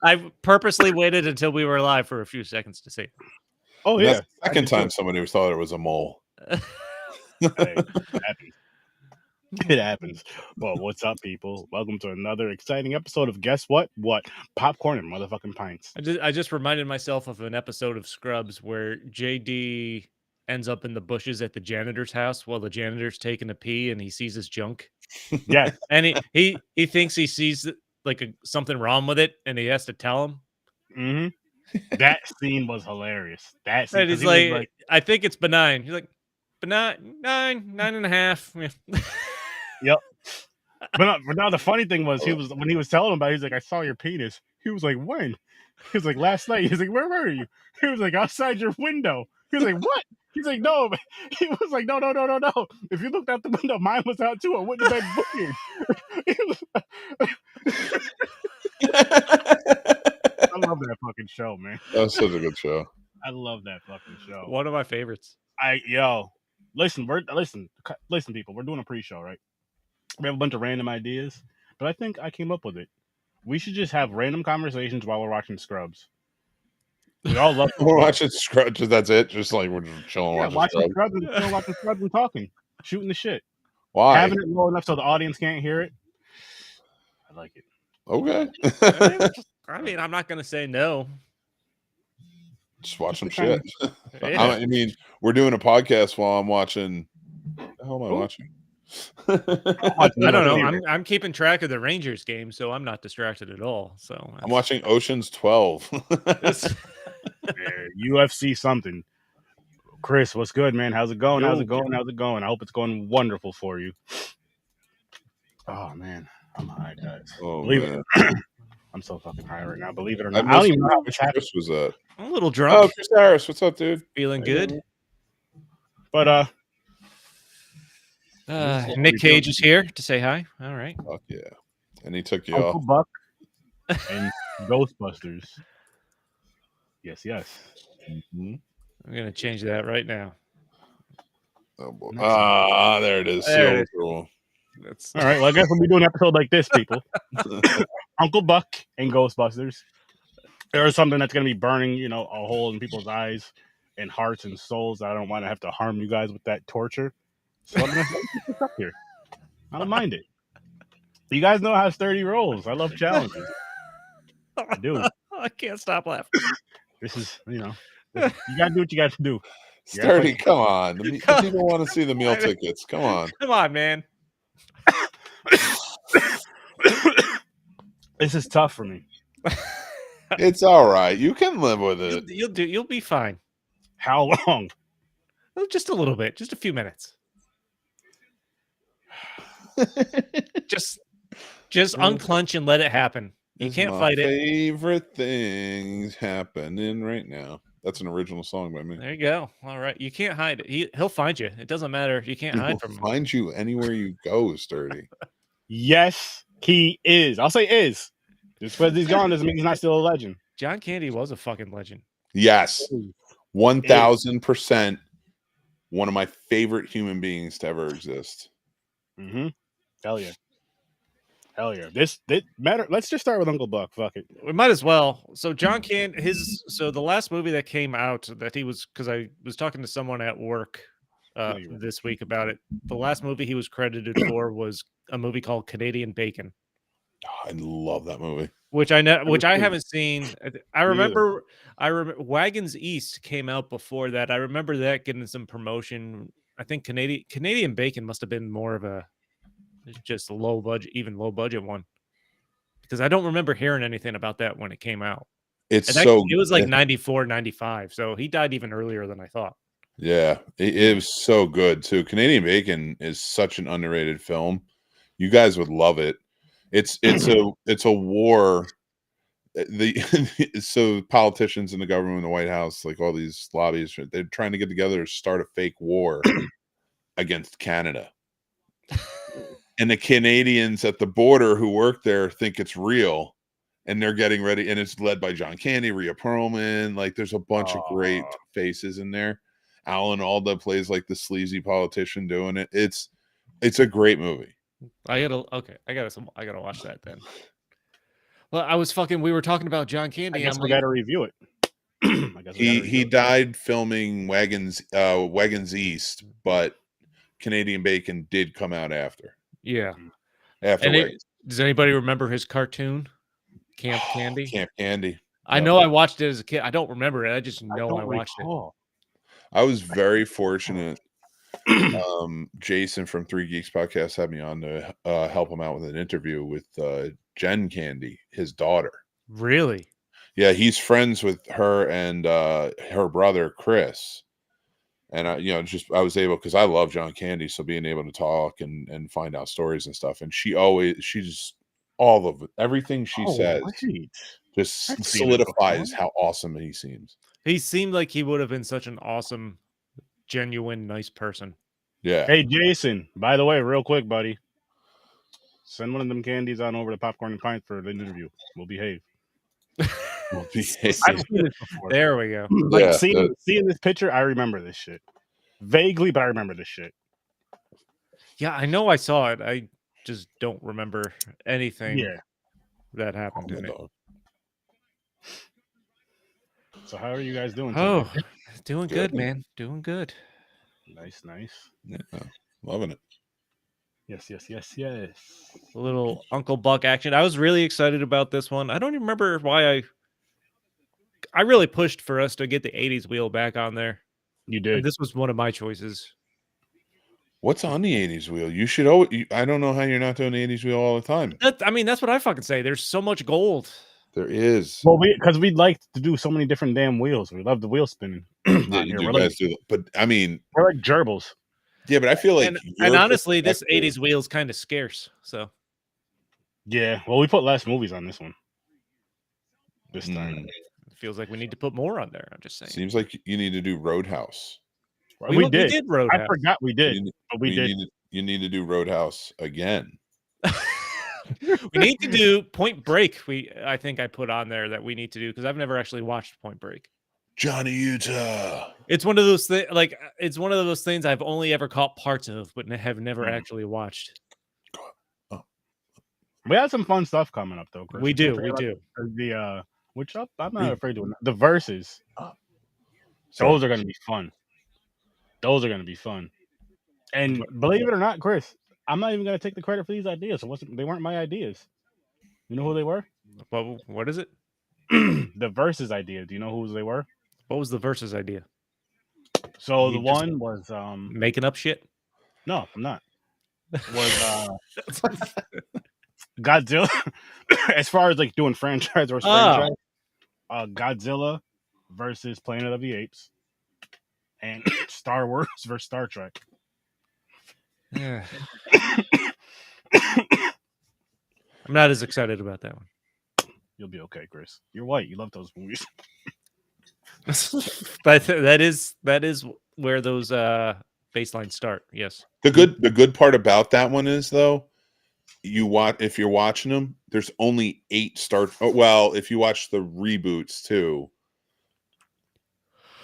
I purposely waited until we were live for a few seconds to say it. Oh, And yeah. that's the second time somebody thought it was a mole. Hey, it happens. Well, what's up, people? Welcome to another exciting episode of Guess What? What? Popcorn and motherfucking pints. I just reminded myself of an episode of Scrubs where JD ends up in the bushes at the janitor's house while the janitor's taking a pee and he sees his junk. Yeah. And he thinks he sees like something wrong with it and he has to tell him. Mm-hmm. That scene was hilarious. That scene. And he's like, I think it's benign. He's like, benign, 9.5. Yep. But now the funny thing was when he was telling him about it, he's like, I saw your penis. He was like, when? He was like, last night. He's like, where were you? He was like, outside your window. He was like, what? He's like, no. He was like, no. If you looked out the window, mine was out too. I wouldn't have been weird. I love that fucking show, man. That was such a good show. I love that fucking show. One of my favorites. Listen, people. We're doing a pre-show, right? We have a bunch of random ideas, but I think I came up with it. We should just have random conversations while we're watching Scrubs. We all love. We're watching Scrubs. That's it. Just like we're just chilling, watching Scrubs and talking, shooting the shit. Why? Having it low enough so the audience can't hear it. I like it. Okay. I mean, I'm not gonna say no. Just watch some shit. Yeah. I mean, we're doing a podcast while I'm watching. What the hell am I watching? I don't know. I'm keeping track of the Rangers game, so I'm not distracted at all. So I'm watching Ocean's 12. UFC something. Chris, what's good, man? How's it going? How's it going? I hope it's going wonderful for you. Oh man, I'm high, guys. Believe it. I'm so fucking high right now. Believe it or not, I don't even know how this happened. Chris was that? I'm a little drunk. Oh, Chris Harris, what's up, dude? Feeling good. But Nick Cage is here to say hi. All right. Fuck yeah. And he took you Uncle off. Buck and Ghostbusters. Yes. Mm-hmm. I'm gonna change that right now. Oh boy. There it is. There it is. Cool. That's all right. Well, I guess we'll be doing an episode like this, people. Uncle Buck and Ghostbusters. There is something that's going to be burning, a hole in people's eyes and hearts and souls. I don't want to have to harm you guys with that torture. So I'm going to put this up here. I don't mind it. You guys know how Sturdy rolls. I love challenges. I do. I can't stop laughing. This is, you got to do what you got to do. Sturdy, come on. The people want to see the meal tickets. Come on. Come on, man. This is tough for me. It's all right. You can live with it. You'll be fine. How long? Well, just a little bit. Just a few minutes. just unclench and let it happen. You can't fight it. Favorite things happening right now. That's an original song by me. There you go. All right. You can't hide it. He'll find you. It doesn't matter. You can't hide from him. Find you anywhere you go, Sturdy. Yes, he is. I'll say is. Just because he's gone doesn't mean he's not still a legend. John Candy was a fucking legend. Yes. 1,000% one of my favorite human beings to ever exist. Mm-hmm. Hell yeah. This matter. Let's just start with Uncle Buck. Fuck it. We might as well. So John Candy, so the last movie that came out that he was, because I was talking to someone at work this week about it. The last movie he was credited for was a movie called Canadian Bacon. Oh, I love that movie. Which I haven't seen. I remember Wagons East came out before that. I remember that getting some promotion. I think Canadian Bacon must have been more of a just low budget one, because I don't remember hearing anything about that when it came out. It was like 94, 95. So he died even earlier than I thought. Yeah, it was so good too. Canadian Bacon is such an underrated film. You guys would love it. It's a war. So politicians in the government, in the White House, like all these lobbies, they're trying to get together to start a fake war against Canada. And the Canadians at the border who work there think it's real, and they're getting ready. And it's led by John Candy, Rhea Perlman. Like, there's a bunch of great faces in there. Alan Alda plays like the sleazy politician doing it. It's a great movie. I gotta watch that then. Well, we were talking about John I Candy. guess I'm we like, got to review it. I guess we gotta He review it. died filming Wagons East, but Canadian Bacon did come out after yeah. after Wagons. Does anybody remember his cartoon, Camp Candy? Camp Candy. I know I watched it as a kid. I don't remember it. I just know I watched it. I was very fortunate. Jason from 3 Geeks Podcast had me on to help him out with an interview with Jen Candy, his daughter. Really? Yeah, he's friends with her and her brother Chris. And I was able, because I love John Candy, so being able to talk and find out stories and stuff. And she's all of it, everything she says just solidifies how awesome he seems. He seemed like he would have been such an awesome, genuine, nice person. Yeah. Hey, Jason, by the way, real quick, buddy, send one of them candies on over to Popcorn and Pints for the interview. We'll behave. We'll behave. I've seen this before. There we go. Like, seeing this picture, I remember this shit. Vaguely, but I remember this shit. Yeah, I know I saw it. I just don't remember anything that happened in it. So how are you guys doing? Oh, doing good, man. Doing good. Nice. Yeah, loving it. Yes. A little Uncle Buck action. I was really excited about this one. I don't even remember why I really pushed for us to get the 80s wheel back on there. You did. And this was one of my choices. What's on the 80s wheel? You should always. I don't know how you're not doing the 80s wheel all the time. That's what I fucking say. There's so much gold. There is. Well, because we'd like to do so many different damn wheels. We love the wheel spinning. Yeah, you guys do. But I mean, we're like gerbils. Yeah, but I feel like, and honestly, this 80s wheel is kind of scarce. So, yeah. Well, we put less movies on this one. This time, it feels like we need to put more on there. I'm just saying. Seems like you need to do Roadhouse. We did Roadhouse. I forgot we did, but we did. You need to do Roadhouse again. We need to do Point Break. I think I put on there that we need to do because I've never actually watched Point Break. Johnny Utah. It's one of those things. Like it's one of those things I've only ever caught parts of, but have never actually watched. We had some fun stuff coming up though, Chris. We do. The which I'm not afraid to. The verses. Those are going to be fun. And believe it or not, Chris, I'm not even going to take the credit for these ideas. They weren't my ideas. You know who they were? Well, what is it? The verses idea. Do you know who they were? What was the verses idea? So the one was making up shit. No, I'm not. Was Godzilla? As far as like doing franchise or franchise, Godzilla versus Planet of the Apes, and Star Wars versus Star Trek. Yeah. I'm not as excited about that one. You'll be okay, Chris. You're white. You love those movies. that is where those baselines start. Yes. The good part about that one is though, if you're watching them, there's only 8 Star. Oh, well, if you watch the reboots too.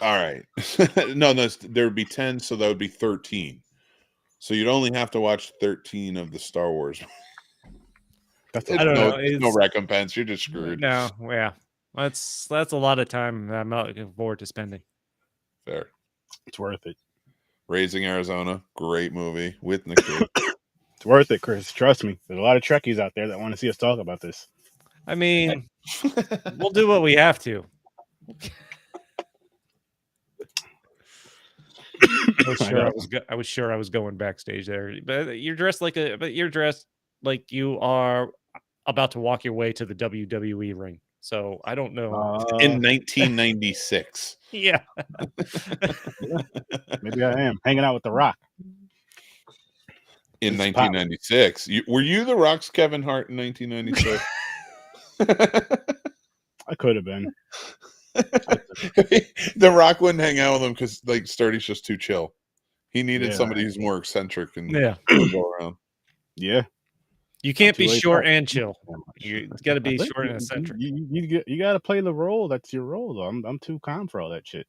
All right. no, there would be 10, so that would be 13. So you'd only have to watch 13 of the Star Wars. I don't know. It's no recompense. You're just screwed. No, yeah. That's a lot of time I'm not looking forward to spending. Fair. It's worth it. Raising Arizona, great movie with Nick Cage. It's worth it, Chris. Trust me. There's a lot of Trekkies out there that want to see us talk about this. I mean, we'll do what we have to. I was sure I was going backstage there, but you're dressed like you are about to walk your way to the WWE ring. So I don't know. In 1996. Yeah. Maybe I am hanging out with The Rock. In 1996. Were you The Rock's Kevin Hart in 1996? I could have been. The Rock wouldn't hang out with him because like Sturdy's just too chill. He needed somebody who's more eccentric and go around. Yeah. You can't be short and chill. You got to be short and eccentric. You got to play the role. That's your role, though. I'm too calm for all that shit.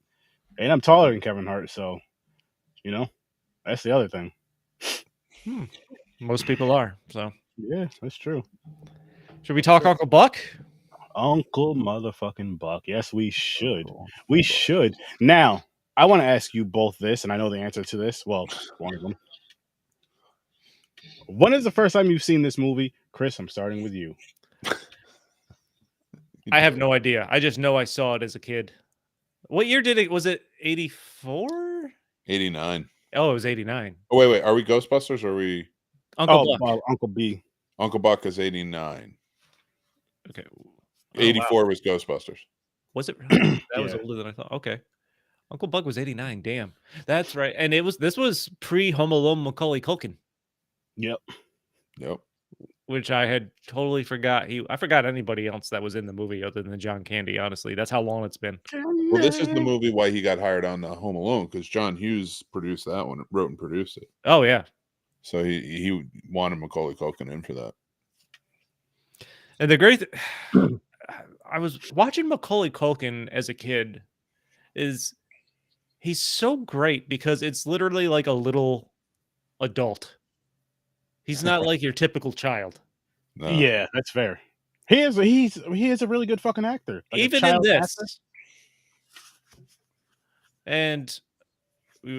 And I'm taller than Kevin Hart, so that's the other thing. Most people are. So Yeah, that's true. should we talk Uncle Buck? Uncle motherfucking Buck. Yes, we should. Uncle We Buck. should. Now, I want to ask you both this, and I know the answer to this. Well, one of them. When is the first time you've seen this movie? Chris, I'm starting with you. I have no idea. I just know I saw it as a kid. What year did it? Was it 84? 89. Oh, it was 89. Oh, wait. Are we Ghostbusters or are we Uncle Buck. Uncle B. Uncle Buck is 89. Okay. 84 was Ghostbusters. Was it really? That was Yeah. older than I thought. Okay. Uncle Buck was 89. Damn. That's right. And this was pre Home Alone Macaulay Culkin, Yep. which I had totally forgot. I forgot anybody else that was in the movie other than John Candy, honestly. That's how long it's been. Well, this is the movie why he got hired on Home Alone, because John Hughes produced that one, wrote and produced it. Oh, yeah. So he wanted Macaulay Culkin in for that. And the great I was watching Macaulay Culkin as a kid. He's so great because it's literally like a little adult. He's not like your typical child. No. Yeah, that's fair. He is a really good fucking actor. Like Even in this. And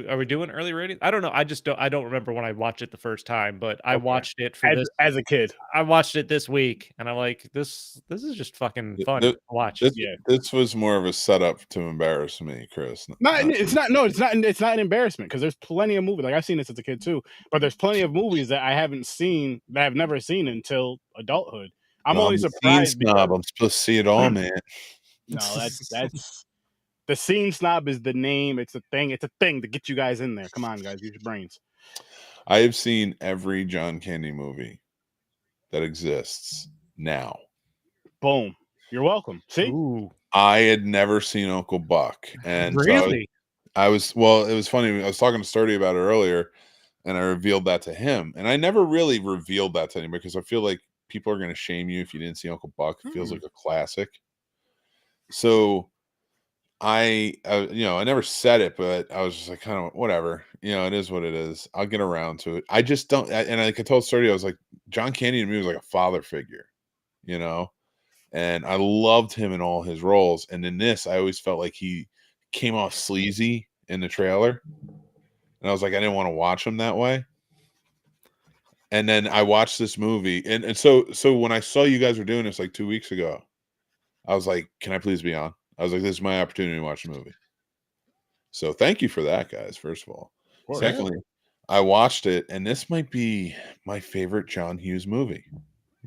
are we doing early ratings? I don't know. I don't remember when I watched it the first time, but I watched it for this as a kid. I watched it this week and I'm like, this is just fucking fun to watch. This was more of a setup to embarrass me, Chris. It's not an embarrassment because there's plenty of movies. Like I've seen this as a kid too, but there's plenty of movies that I haven't seen that I've never seen until adulthood. I'm only surprised because I'm supposed to see it all, man. No, that's the scene snob is the name. It's a thing. It's a thing to get you guys in there. Come on, guys, use your brains. I have seen every John Candy movie that exists now. Boom. You're welcome. See? Ooh. I had never seen Uncle Buck. And really? So it was funny. I was talking to Sturdy about it earlier, and I revealed that to him. And I never really revealed that to anybody because I feel like people are going to shame you if you didn't see Uncle Buck. It feels like a classic. So I never said it, but I was just like, kind of whatever, it is what it is. I'll get around to it. I just don't. And I told Sturdy, I was like, John Candy to me was like a father figure, and I loved him in all his roles. And in this, I always felt like he came off sleazy in the trailer. And I was like, I didn't want to watch him that way. And then I watched this movie. And so when I saw you guys were doing this like 2 weeks ago, I was like, can I please be on? I was like, this is my opportunity to watch the movie. So thank you for that, guys, first of all. Secondly, I watched it, and this might be my favorite John Hughes movie.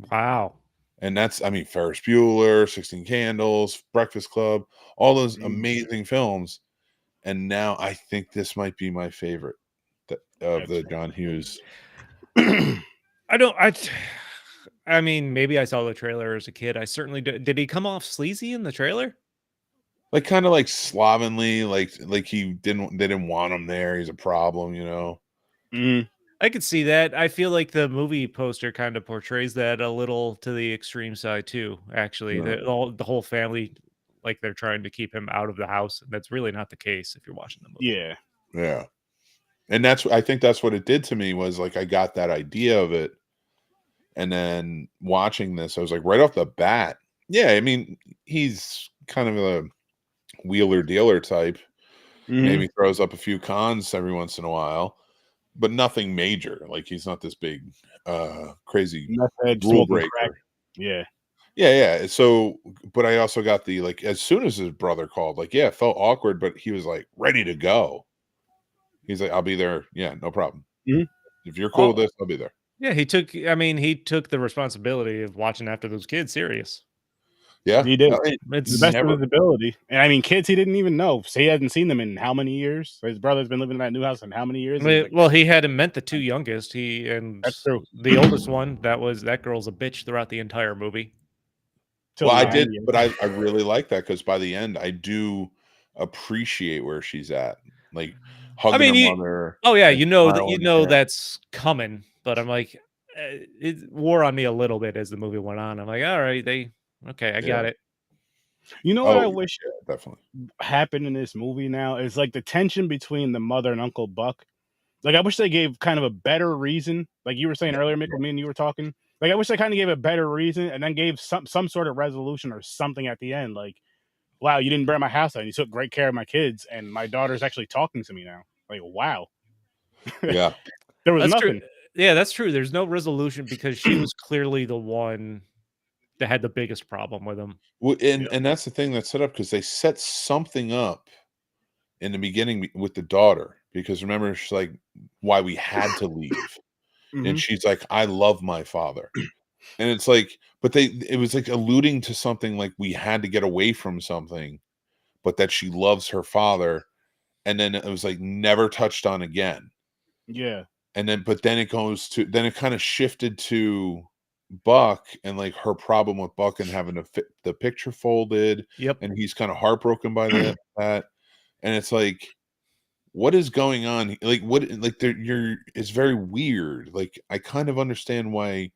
Wow. And that's, Ferris Bueller, 16 Candles, Breakfast Club, all those amazing films. And now I think this might be my favorite of the John Hughes. Maybe I saw the trailer as a kid. I certainly did. He come off sleazy in the trailer? Like kind of like slovenly, like they didn't want him there. He's a problem, I could see that. I feel like the movie poster kind of portrays that a little to the extreme side too. Actually, the whole family, like they're trying to keep him out of the house. That's really not the case if you're watching the movie. Yeah. And I think that's what it did to me was like I got that idea of it, and then watching this, I was like right off the bat. Yeah, he's kind of a wheeler dealer type. Maybe throws up a few cons every once in a while, but nothing major. Like he's not this big crazy rule breaker. Yeah. So, but I also got the, like, as soon as his brother called, like, it felt awkward, but he was like ready to go. He's like, I'll be there. Yeah, no problem. If you're cool with this, I'll be there. Yeah, he took the responsibility of watching after those kids serious. Yeah, he did. It's the best of his ability. And kids he didn't even know. So he hadn't seen them in how many years? His brother's been living in that new house in how many years? He hadn't met the two youngest. That's true. The oldest one, that girl's a bitch throughout the entire movie. Well, I did, but I really like that because by the end, I do appreciate where she's at. Like hugging her mother. Oh yeah, that's coming. But I'm like, it wore on me a little bit as the movie went on. I'm like, all right, I got it. You know what I wish definitely happened in this movie now is like the tension between the mother and Uncle Buck Like, I wish they gave kind of a better reason. Like you were saying earlier, Mick, with me and you were talking. Like, I wish they kind of gave a better reason and then gave some sort of resolution or something at the end. Like, wow, you didn't burn my house down. You took great care of my kids, and my daughter's actually talking to me now. Like, wow. Yeah. There was That's nothing. true. Yeah, that's true. There's no resolution because she was clearly the one that had the biggest problem with him. Well, Yeah. and that's the thing that's set up because they set something up in the beginning with the daughter. Because remember, she's like, why we had to leave. And Mhm. she's like, I love my father. And it's like, but it was like alluding to something like we had to get away from something, but that she loves her father. And then it was like never touched on again. Yeah. And then, but then it kind of shifted to Buck and like her problem with Buck and having the picture folded. Yep. And he's kind of heartbroken by that. And it's like, what is going on? Like, it's very weird. Like, I kind of understand why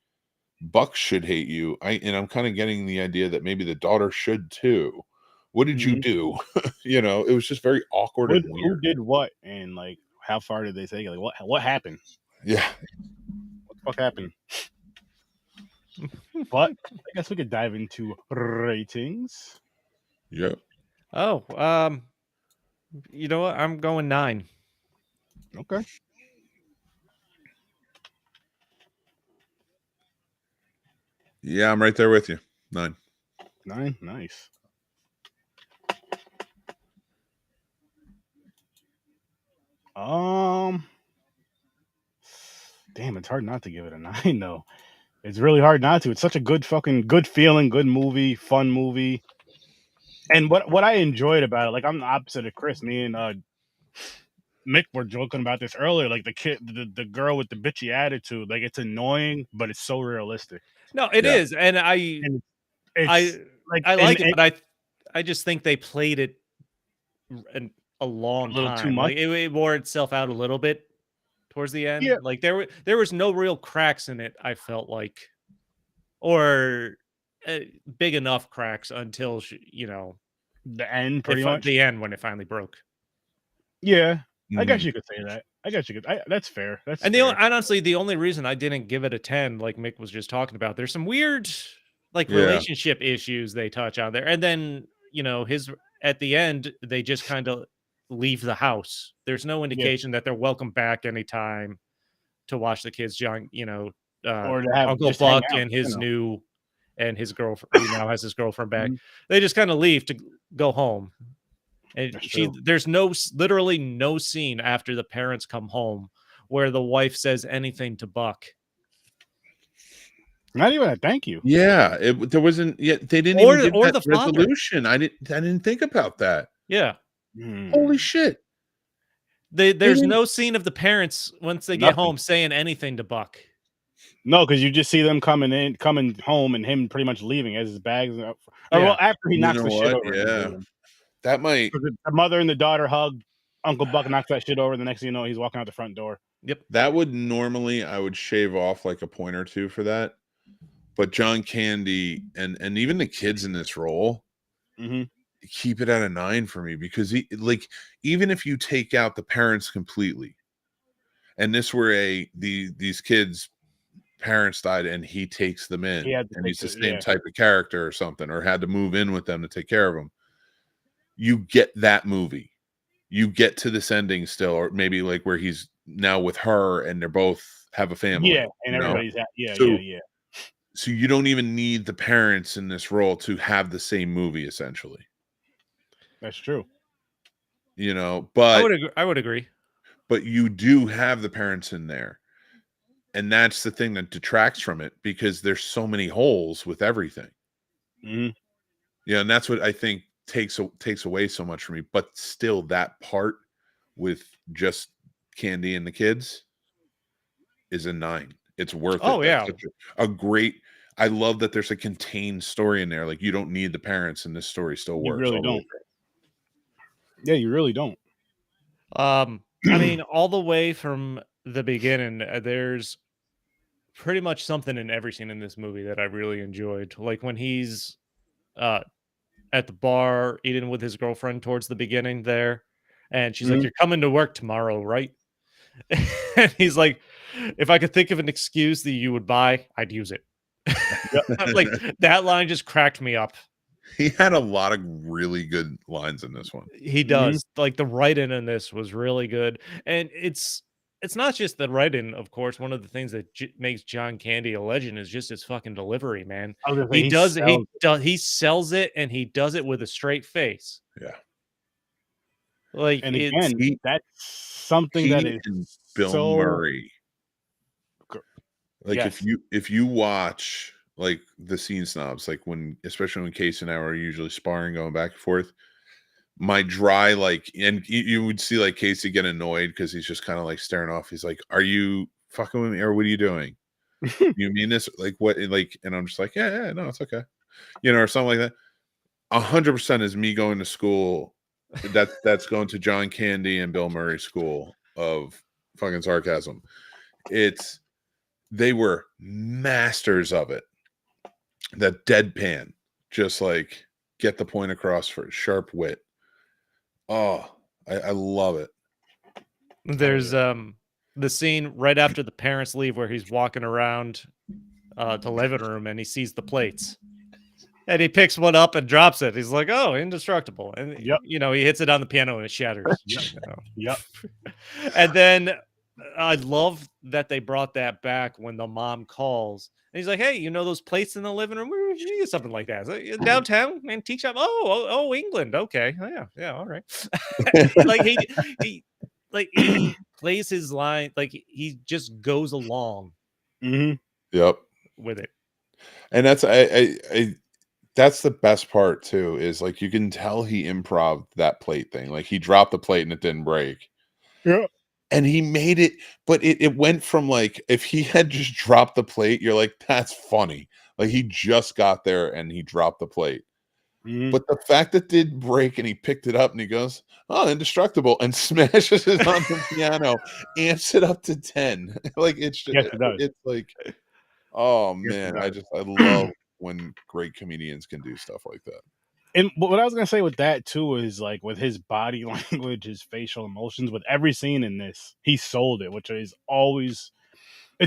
Buck should hate you. I'm kind of getting the idea that maybe the daughter should too. What did you do? It was just very awkward and Who weird. did what, and like how far did they take it? Like, what happened? Yeah. What the fuck happened? But I guess we could dive into ratings. Yeah. Oh, you know what? I'm going 9. Okay. Yeah, I'm right there with you. 9. 9, nice. Damn, it's hard not to give it a 9 though. It's really hard not to. It's such a good feeling, good movie, fun movie. And what I enjoyed about it, like I'm the opposite of Chris. Me and Mick were joking about this earlier. Like the girl with the bitchy attitude, like it's annoying, but it's so realistic. No, it Yeah. is, and And it's I like it, but I just think they played it a long a little too time. much. Like it wore itself out a little bit towards the end. Yeah. Like there was no real cracks in it. I felt like, or big enough cracks until The end, pretty much. the end when it finally broke. Yeah, I guess Mhm. you could say that. That's fair. That's And fair. honestly, the only reason I didn't give it a 10, like Mick was just talking about, there's some weird like Yeah. relationship issues they touch on there. And then, at the end, they just kind of leave the house. There's no indication that they're welcome back anytime to watch the kids, Or to have Uncle just hang Buck out, and his his girlfriend, who now has his girlfriend back. Mhm. They just kind of leave to go home. And That's true. there's literally no scene after the parents come home where the wife says anything to Buck. Not even a thank you. Yeah, there wasn't yet. They didn't even give Or that the father. resolution. I didn't think about that. Yeah. Holy shit. There's no scene of the parents once they get Nothing. home saying anything to Buck. No, because you just see them coming home, and him pretty much leaving as his bags. Or well, after he You knocks know the shit what? over. Yeah. That might The mother and the daughter hug. Uncle Buck knocks that shit over. The next thing you know, he's walking out the front door. Yep. that would normally I would shave off like a point or two for that. But John Candy and even the kids in this role Mm-hmm. keep it at a 9 for me because even if you take out the parents completely, and this were these kids' parents died and he takes them in, and he's the same type of character or something, or had to move in with them to take care of them. You get that movie. You get to this ending still, or maybe like where he's now with her and they're both have a family. Yeah, and everybody's So you don't even need the parents in this role to have the same movie, essentially. That's true. But I would agree. But you do have the parents in there. And that's the thing that detracts from it because there's so many holes with everything. Mm-hmm. Yeah, and that's what I think takes away so much from me. But still, that part with just Candy and the kids is a 9. It's worth it. Oh, yeah. That's a great. I love that there's a contained story in there. Like you don't need the parents, and this story still works. You really don't. Yeah, you really don't. I mean, all the way from the beginning, there's pretty much something in every scene in this movie that I really enjoyed. Like when he's at the bar eating with his girlfriend towards the beginning there, and she's like, "You're coming to work tomorrow, right?" And he's like, if I could think of an excuse that you would buy, I'd use it. Like that line just cracked me up. He had a lot of really good lines in this one. He does. Like the writing in this was really good. And it's not just the writing, of course. One of the things that makes John Candy a legend is just his fucking delivery, man. I was gonna say, He sells it, and he does it with a straight face. Yeah. Like, and again, that's something that is Bill Murray. Like yes. if you watch like the Scene Snobs, like especially when Casey and I were usually sparring, going back and forth, my dry and you would see like Casey get annoyed because he's just kind of like staring off. He's like, "Are you fucking with me, or what are you doing? You mean this? Like what? Like?" And I'm just like, "Yeah, no, it's okay," or something like that. 100% is me going to school. That's going to John Candy and Bill Murray school of fucking sarcasm. They were masters of it. That deadpan, just like get the point across for sharp wit. Oh, I love it. There's the scene right after the parents leave where he's walking around the living room and he sees the plates. And he picks one up and drops it. He's like, "Oh, indestructible!" And he hits it on the piano and it shatters. Yep. And then I love that they brought that back when the mom calls. And he's like, "Hey, those plates in the living room? You need something like that. Downtown antique shop. Oh, England. Okay, yeah, all right." Like he plays his line like he just goes along. Yep. With it, and that's I that's the best part too, is like you can tell he improv that plate thing. Like he dropped the plate and it didn't break. Yeah. And he made it, but it went from like, if he had just dropped the plate, you're like, that's funny. Like he just got there and he dropped the plate. But the fact that it did break and he picked it up and he goes, "Oh, indestructible," and smashes it on the piano, amps it up to 10. Like it's just, it's like, oh man, I love when great comedians can do stuff like that. And what I was gonna say with that too is like with his body language, his facial emotions, with every scene in this, he sold it, which is always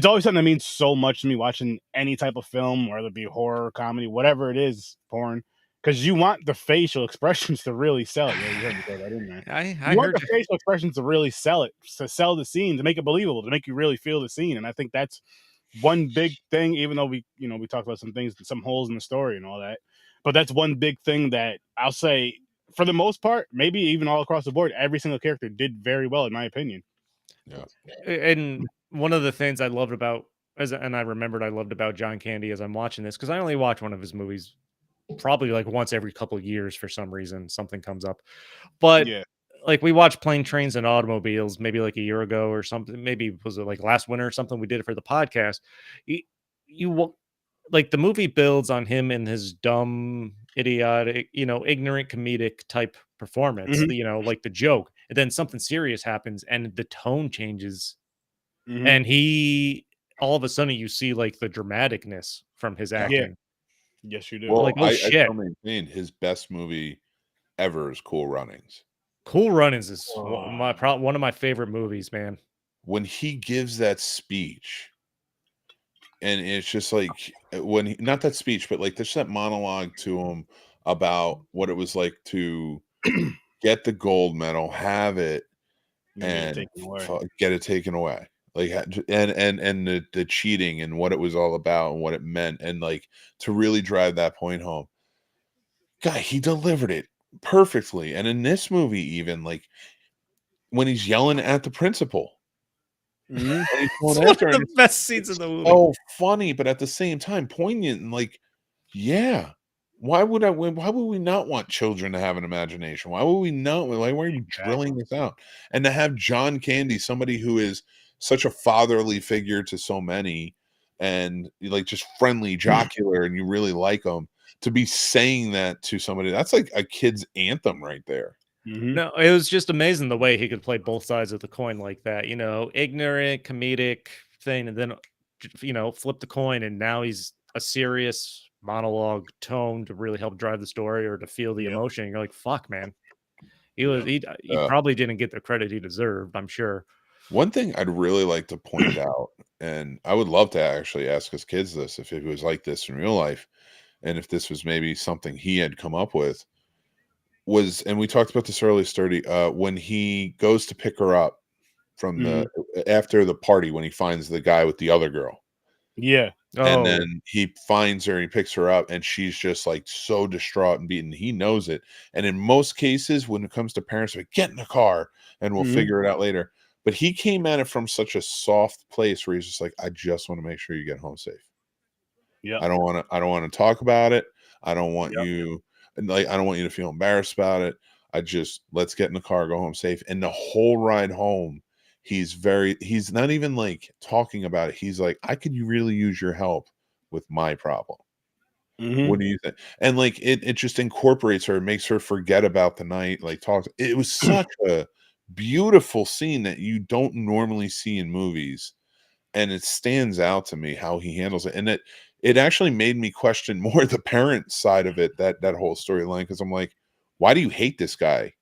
something that means so much to me watching any type of film, whether it be horror, comedy, whatever it is, porn, because you want the facial expressions to really sell it. Yeah, you heard me say that in there. You want the facial expressions to really sell it, to sell the scene, to make it believable, to make you really feel the scene. And I think that's one big thing, even though we talked about some things, some holes in the story and all that. But that's one big thing that I'll say, for the most part, maybe even all across the board, every single character did very well, in my opinion. Yeah. And one of the things I loved about, and I remembered I loved about John Candy as I'm watching this, because I only watch one of his movies probably like once every couple of years for some reason, something comes up. But like we watched Plane, Trains, and Automobiles maybe like a year ago or something. Maybe was it like last winter or something? We did it for the podcast. You like the movie builds on him and his dumb, idiotic, ignorant comedic type performance, like the joke. And then something serious happens and the tone changes. And he, all of a sudden, you see like the dramaticness from his acting. Yes, you do. Well, like, oh, shit. I maintain his best movie ever is Cool Runnings. Cool Runnings is one of my favorite movies, man. When he gives that speech, and it's just like not that speech, but like there's that monologue to him about what it was like to get the gold medal, have it, and get it taken away. Like, and the cheating and what it was all about and what it meant, and like to really drive that point home. God, he delivered it perfectly. And in this movie, even like when he's yelling at the principal, it's one of the best scenes in the movie. Oh, funny, but at the same time poignant and like, yeah. Why would we not want children to have an imagination? Why would we not? Why are you drilling this out? And to have John Candy, somebody who is such a fatherly figure to so many, and like just friendly, jocular, and you really like him, to be saying that to somebody, that's like a kid's anthem right there. No, it was just amazing the way he could play both sides of the coin like that. Ignorant, comedic thing, and then flip the coin, and now he's a serious monologue tone to really help drive the story or to feel the emotion. And you're like, fuck, man. He probably didn't get the credit he deserved, I'm sure. One thing I'd really like to point out, and I would love to actually ask his kids this if it was like this in real life, and if this was maybe something he had come up with, was, and we talked about this earlier, Sturdy, when he goes to pick her up from the after the party, when he finds the guy with the other girl. Yeah. And then he finds her and he picks her up, and she's just like so distraught and beaten. He knows it. And in most cases, when it comes to parents, like, get in the car and we'll figure it out later. But he came at it from such a soft place where he's just like, I just want to make sure you get home safe. Yeah. I don't want to talk about it. I don't want you, and like, I don't want you to feel embarrassed about it. Let's get in the car, go home safe. And the whole ride home, he's not even like talking about it. He's like, I could really use your help with my problem. What do you think? And like, it just incorporates her, makes her forget about the night, like talks. It was such a beautiful scene that you don't normally see in movies. And it stands out to me how he handles it. And it actually made me question more the parent side of it, that whole storyline. Because I'm like, why do you hate this guy?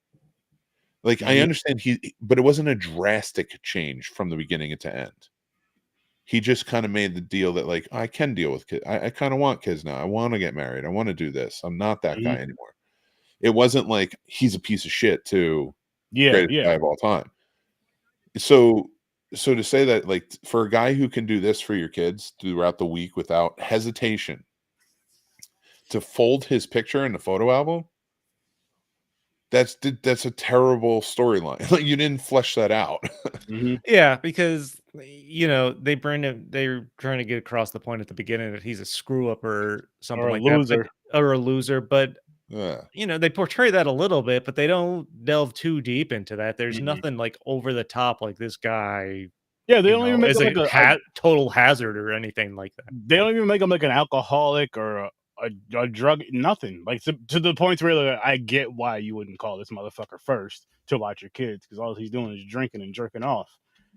Like, I understand but it wasn't a drastic change from the beginning to end. He just kind of made the deal that, like, I can deal with kids. I kind of want kids now. I want to get married. I want to do this. I'm not that guy anymore. It wasn't like he's a piece of shit too. Greatest guy of all time. So to say that, like, for a guy who can do this for your kids throughout the week without hesitation, to fold his picture in the photo album, that's a terrible storyline. Like, you didn't flesh that out. Yeah, because they're trying to get across the point at the beginning that he's a screw up or something like that, or a loser. But they portray that a little bit, but they don't delve too deep into that. There's nothing like over the top like this guy. Yeah, they don't even make him like a total hazard or anything like that. They don't even make him like an alcoholic or a drug, nothing. Like, to the point where, like, I get why you wouldn't call this motherfucker first to watch your kids, because all he's doing is drinking and jerking off.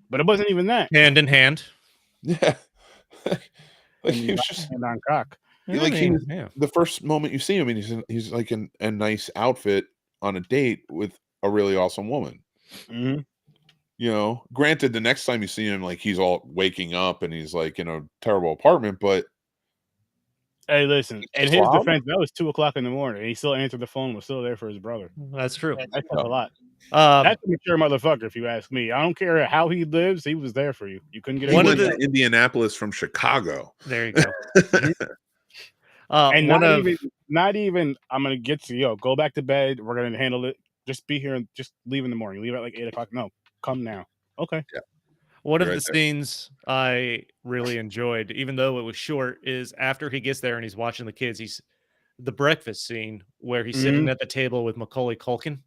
But it wasn't even that. Hand in hand. Yeah. Like, he was just hand on cock. Like, the first moment you see him, and he's like in a nice outfit on a date with a really awesome woman. Granted, the next time you see him, like, he's all waking up and he's like in a terrible apartment, but hey, listen, in his defense, that was 2:00 in the morning. He still answered the phone, was still there for his brother. That's true. That's a lot. That's a mature motherfucker, if you ask me. I don't care how he lives, he was there for you. You couldn't get one of the Indianapolis from Chicago. There you go. And not even I'm gonna get to go back to bed, we're gonna handle it. Just be here and just leave in the morning. Leave at like 8:00. No, come now. Okay. Yeah. One of the scenes I really enjoyed, even though it was short, is after he gets there and he's watching the kids. He's the breakfast scene where he's sitting at the table with Macaulay Culkin,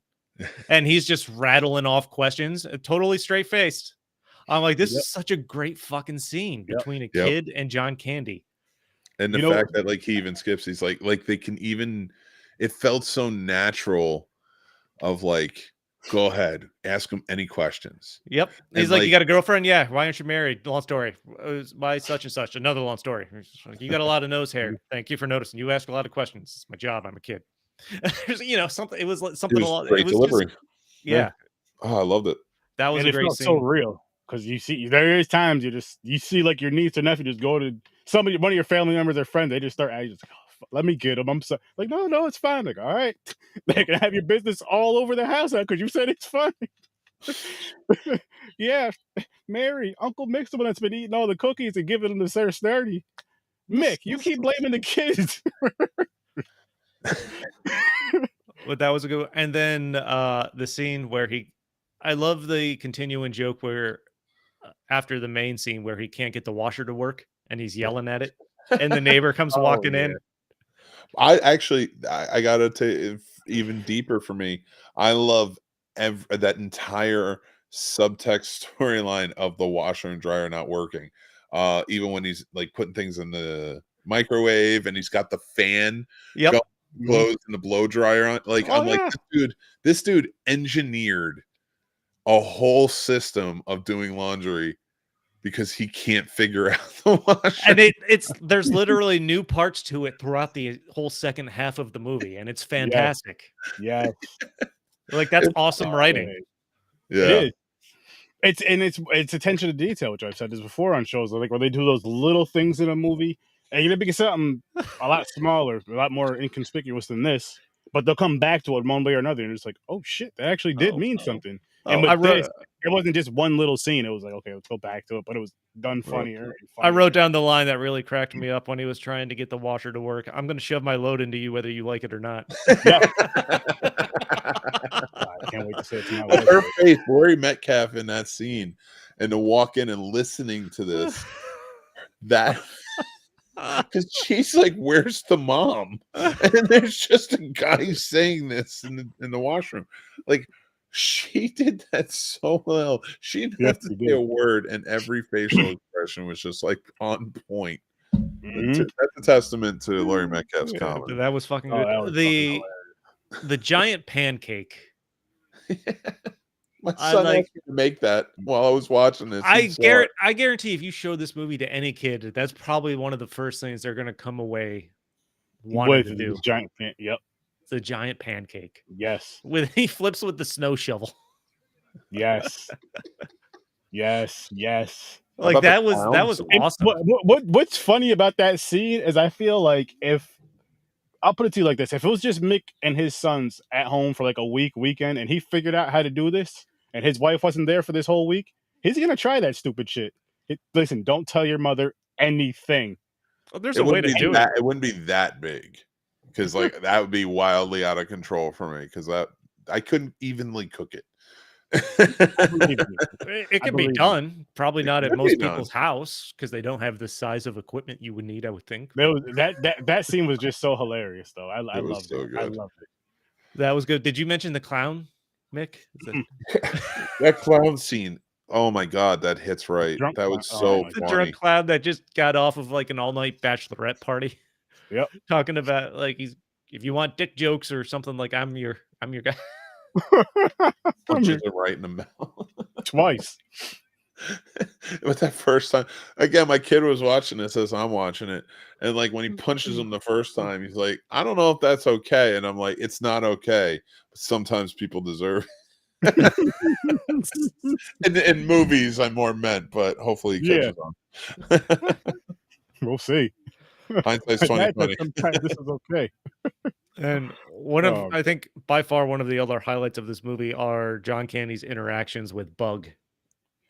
and he's just rattling off questions, totally straight faced. I'm like, this is such a great fucking scene between a kid and John Candy. And the fact that, like, he even skips, he's like they can even. It felt so natural. Of like, go ahead, ask him any questions. Yep. He's like, you got a girlfriend? Yeah. Why aren't you married? Long story. Why such and such? Another long story. You got a lot of nose hair. Thank you for noticing. You ask a lot of questions. It's my job. I'm a kid. Something. It was like something. Great delivery. Yeah. Oh, I loved it. That was a great scene. So real, because you see, there is times you see like your niece or nephew just go to one of your family members or friends. They just start acting like, let me get him. I'm sorry. Like, no, it's fine. Like, all right, they can have your business all over the house now because you said it's fine. Yeah, Mary, Uncle Mick's the one that's been eating all the cookies and giving them to Sir Sturdy. Mick, you keep blaming the kids. But that was a good. And then the scene where I love the continuing joke where after the main scene where he can't get the washer to work and he's yelling at it, and the neighbor comes walking in. I gotta take even deeper for me. I love that entire subtext storyline of the washer and dryer not working. Even when he's like putting things in the microwave and he's got the fan blows and the blow dryer on. Like, I'm like, this dude engineered a whole system of doing laundry because he can't figure out the washer. And there's literally new parts to it throughout the whole second half of the movie, and it's fantastic. Yeah. Like, that's awesome writing. Yeah. It's attention to detail, which I've said this before on shows, like where they do those little things in a movie, and you make something a lot smaller, a lot more inconspicuous than this, but they'll come back to it one way or another, and it's like, oh shit, that actually did mean something. And with this, it wasn't just one little scene. It was like, okay, let's go back to it, but it was done funnier. And funnier. I wrote down the line that really cracked me up when he was trying to get the washer to work. I'm going to shove my load into you whether you like it or not. Yeah. I can't wait to say it to my wife. Her face, Lori Metcalf in that scene, and to walk in and listening to this, that because she's like, "Where's the mom?" And there's just a guy saying this in the washroom. Like, she did that so well. She didn't have to say a word, and every facial expression was just like on point. That's a testament to Lori Metcalf's comedy. That was fucking good. The giant pancake. My son asked me to make that while I was watching this. I guarantee if you show this movie to any kid, that's probably one of the first things they're going to come away wanting to do. Giant It's a giant pancake. Yes. He flips with the snow shovel. Yes. yes. Like that was awesome. What's funny about that scene is I feel like I'll put it to you like this. If it was just Mick and his sons at home for like a weekend, and he figured out how to do this, and his wife wasn't there for this whole week, he's going to try that stupid shit. Listen, don't tell your mother anything. Well, there's a way to do it. It wouldn't be that big, because like that would be wildly out of control for me, because I couldn't evenly cook it. It can be done. Probably not at most people's house, because they don't have the size of equipment you would need, I would think. That scene was just so hilarious, though. I loved it. I loved it. That was good. Did you mention the clown, Mick? That clown scene. Oh my god, that hits right. That was so funny. The drunk clown that just got off of like an all-night bachelorette party. Yep. Talking about like if you want dick jokes or something, like I'm your guy. Punches it right in the mouth twice. But that first time, again, my kid was watching this as I'm watching it, and like when he punches him the first time, he's like, "I don't know if that's okay," and I'm like, "It's not okay. But sometimes people deserve it." in movies, I'm more meant, but hopefully he catches on. We'll see. Hindsight's 20/20. Sometimes this is okay. And I think by far one of the other highlights of this movie are John Candy's interactions with Bug,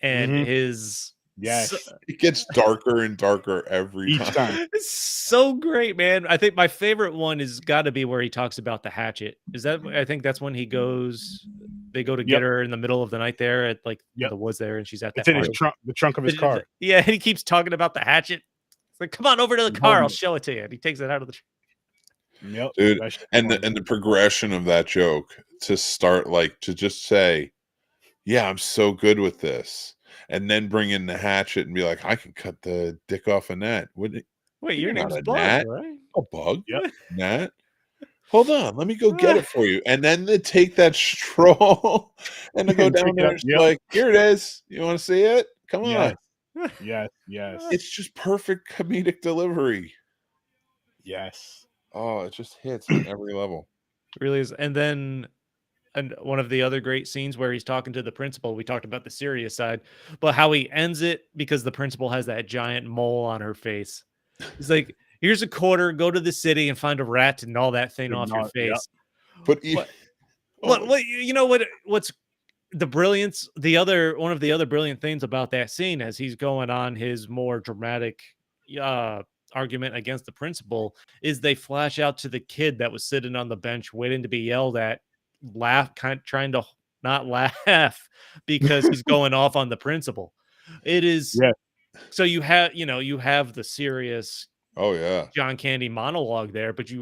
and his it gets darker and darker every time. It's so great, man. I think my favorite one is got to be where he talks about the hatchet. I think that's when they go to get her in the middle of the night there at like the woods there, and she's at that. It's in the trunk of his car. Yeah, and he keeps talking about the hatchet. It's like, come on over to the car, I'll show it to you. And he takes it out of the. Yep. Dude, and the progression of that joke to start like to just say, "Yeah, I'm so good with this," and then bring in the hatchet and be like, "I can cut the dick off a gnat." Wait, your name's a Bug, gnat? right? A bug? Yep. Gnat? Hold on, let me go get it for you. And then they take that straw and they go down there and like, "Here it is. You want to see it? Come on." Yes. It's just perfect comedic delivery. Yes. Oh, it just hits at every level. It really is. And then one of the other great scenes where he's talking to the principal, we talked about the serious side, but how he ends it because the principal has that giant mole on her face. He's like, "Here's a quarter, go to the city and find a rat and gnaw that thing off your face." But you know what's the brilliance? One of the other brilliant things about that scene as he's going on his more dramatic argument against the principal is they flash out to the kid that was sitting on the bench waiting to be yelled at, trying to not laugh because he's going off on the principal. It is so you have the serious John Candy monologue there, but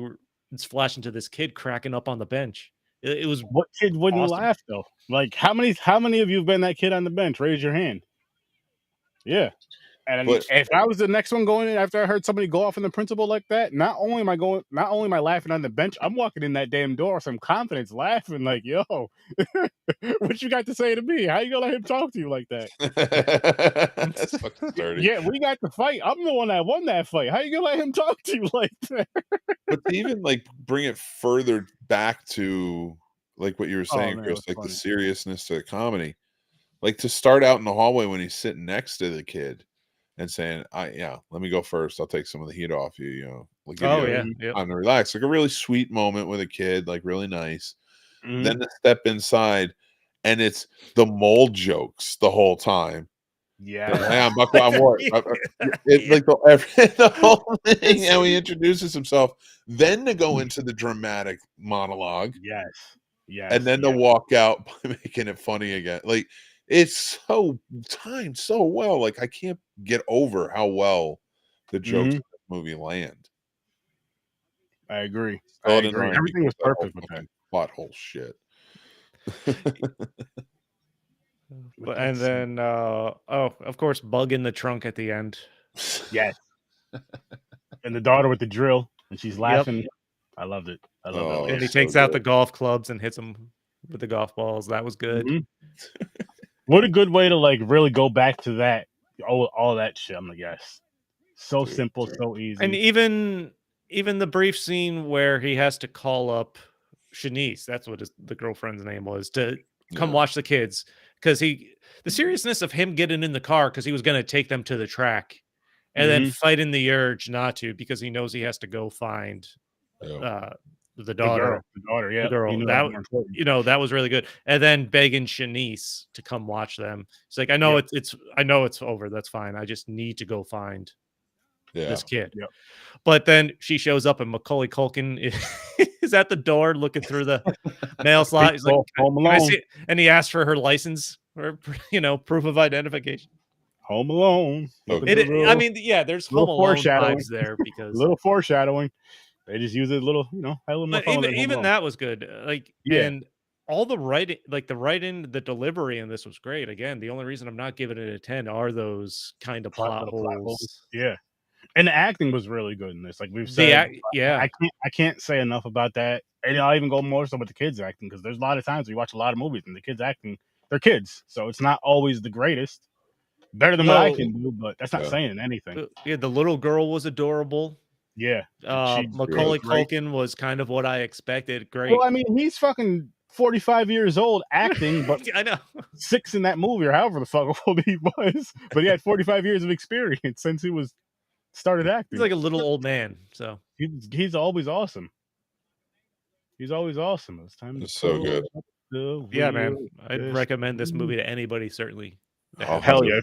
it's flashing to this kid cracking up on the bench. It was what kid wouldn't laugh though? Like how many of you have been that kid on the bench? Raise your hand. Yeah. And if I was the next one going in after I heard somebody go off on the principal like that, not only am I laughing on the bench, I'm walking in that damn door with some confidence, laughing like, "Yo, what you got to say to me? How you gonna let him talk to you like that?" That's fucking dirty. Yeah, we got the fight. I'm the one that won that fight. How you gonna let him talk to you like that? But to even like bring it further back to like what you were saying, Chris, like the seriousness to the comedy. Like to start out in the hallway when he's sitting next to the kid and saying, let me go first. I'll take some of the heat off you, like give you time to relax. Like a really sweet moment with a kid, like really nice. Then to step inside and it's the mole jokes the whole time. Yeah. Hey, I'm Buck. I'm what? Like the whole thing, how he introduces himself, then to go into the dramatic monologue. Yes. And then to walk out by making it funny again. Like it's so timed so well. Like I can't get over how well the jokes in this movie land. I agree. Everything was perfect with that plot hole shit. And then of course, Bug in the trunk at the end. Yes. And the daughter with the drill, and she's laughing. Yep. I loved it. I love that. And he takes out the golf clubs and hits them with the golf balls. That was good. What a good way to like really go back to that. All that shit. I'm like, yes. So simple, so easy. And even the brief scene where he has to call up Shanice, that's what the girlfriend's name was, to come watch the kids. Because the seriousness of him getting in the car because he was going to take them to the track and then fighting the urge not to because he knows he has to go find the daughter. The girl, that was really good. And then begging Shanice to come watch them. It's like, I know it's over. That's fine. I just need to go find this kid. Yep. But then she shows up and Macaulay Culkin is at the door looking through the mail slot. He's like, Home Alone. And he asked for her license or proof of identification. Home Alone. There's Home Alone vibes there because a little foreshadowing. They just use it a little, even that was good. And all the writing, the delivery in this was great. Again, the only reason I'm not giving it a 10 are those kind of plot holes. Yeah. And the acting was really good in this. Like we've said, I can't say enough about that. And I'll even go more so with the kids acting because there's a lot of times we watch a lot of movies and the kids acting, they're kids, so it's not always the greatest. Better than what I can do, but that's not saying anything. Yeah, the little girl was adorable. Yeah, Macaulay Culkin was kind of what I expected. Great. Well, I mean, he's fucking 45 years old acting, but I know 6 in that movie or however the fuck old he was. But he had 45 years of experience since he started acting. He's like a little old man, so he's always awesome. He's always awesome. It's time. It's so good. Yeah, man. I'd recommend this movie to anybody. Certainly. Oh hell yeah!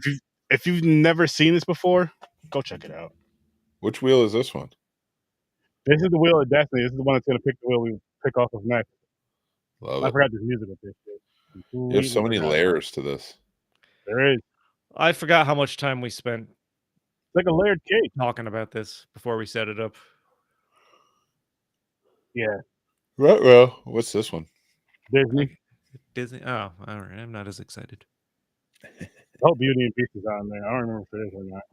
If you've never seen this before, go check it out. Which wheel is this one? This is the wheel of destiny. This is the one that's gonna pick the wheel we pick off of next. I forgot this music with this shit. There's so many layers to this. There is. I forgot how much time we spent. It's like a layered cake. Talking about this before we set it up. Yeah. Right. Well, what's this one? Disney. Oh, all right. I'm not as excited. Oh, Beauty and Beast is on there. I don't remember if it is or not.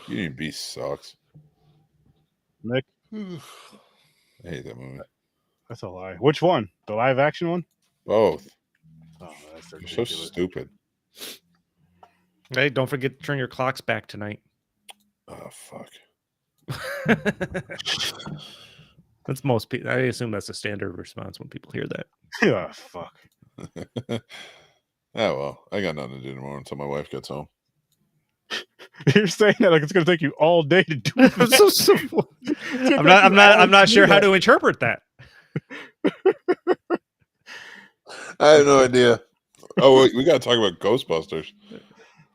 Beauty and Beast sucks. Nick? I hate that movie. That's a lie. Which one? The live action one? Both. Oh, that's so stupid. Hey, don't forget to turn your clocks back tonight. Oh, fuck. That's most people. I assume that's a standard response when people hear that. Yeah, fuck. Oh, well, I got nothing to do tomorrow until my wife gets home. You're saying that like it's going to take you all day to do that. I'm not sure how to interpret that. I have no idea. Oh, we got to talk about Ghostbusters.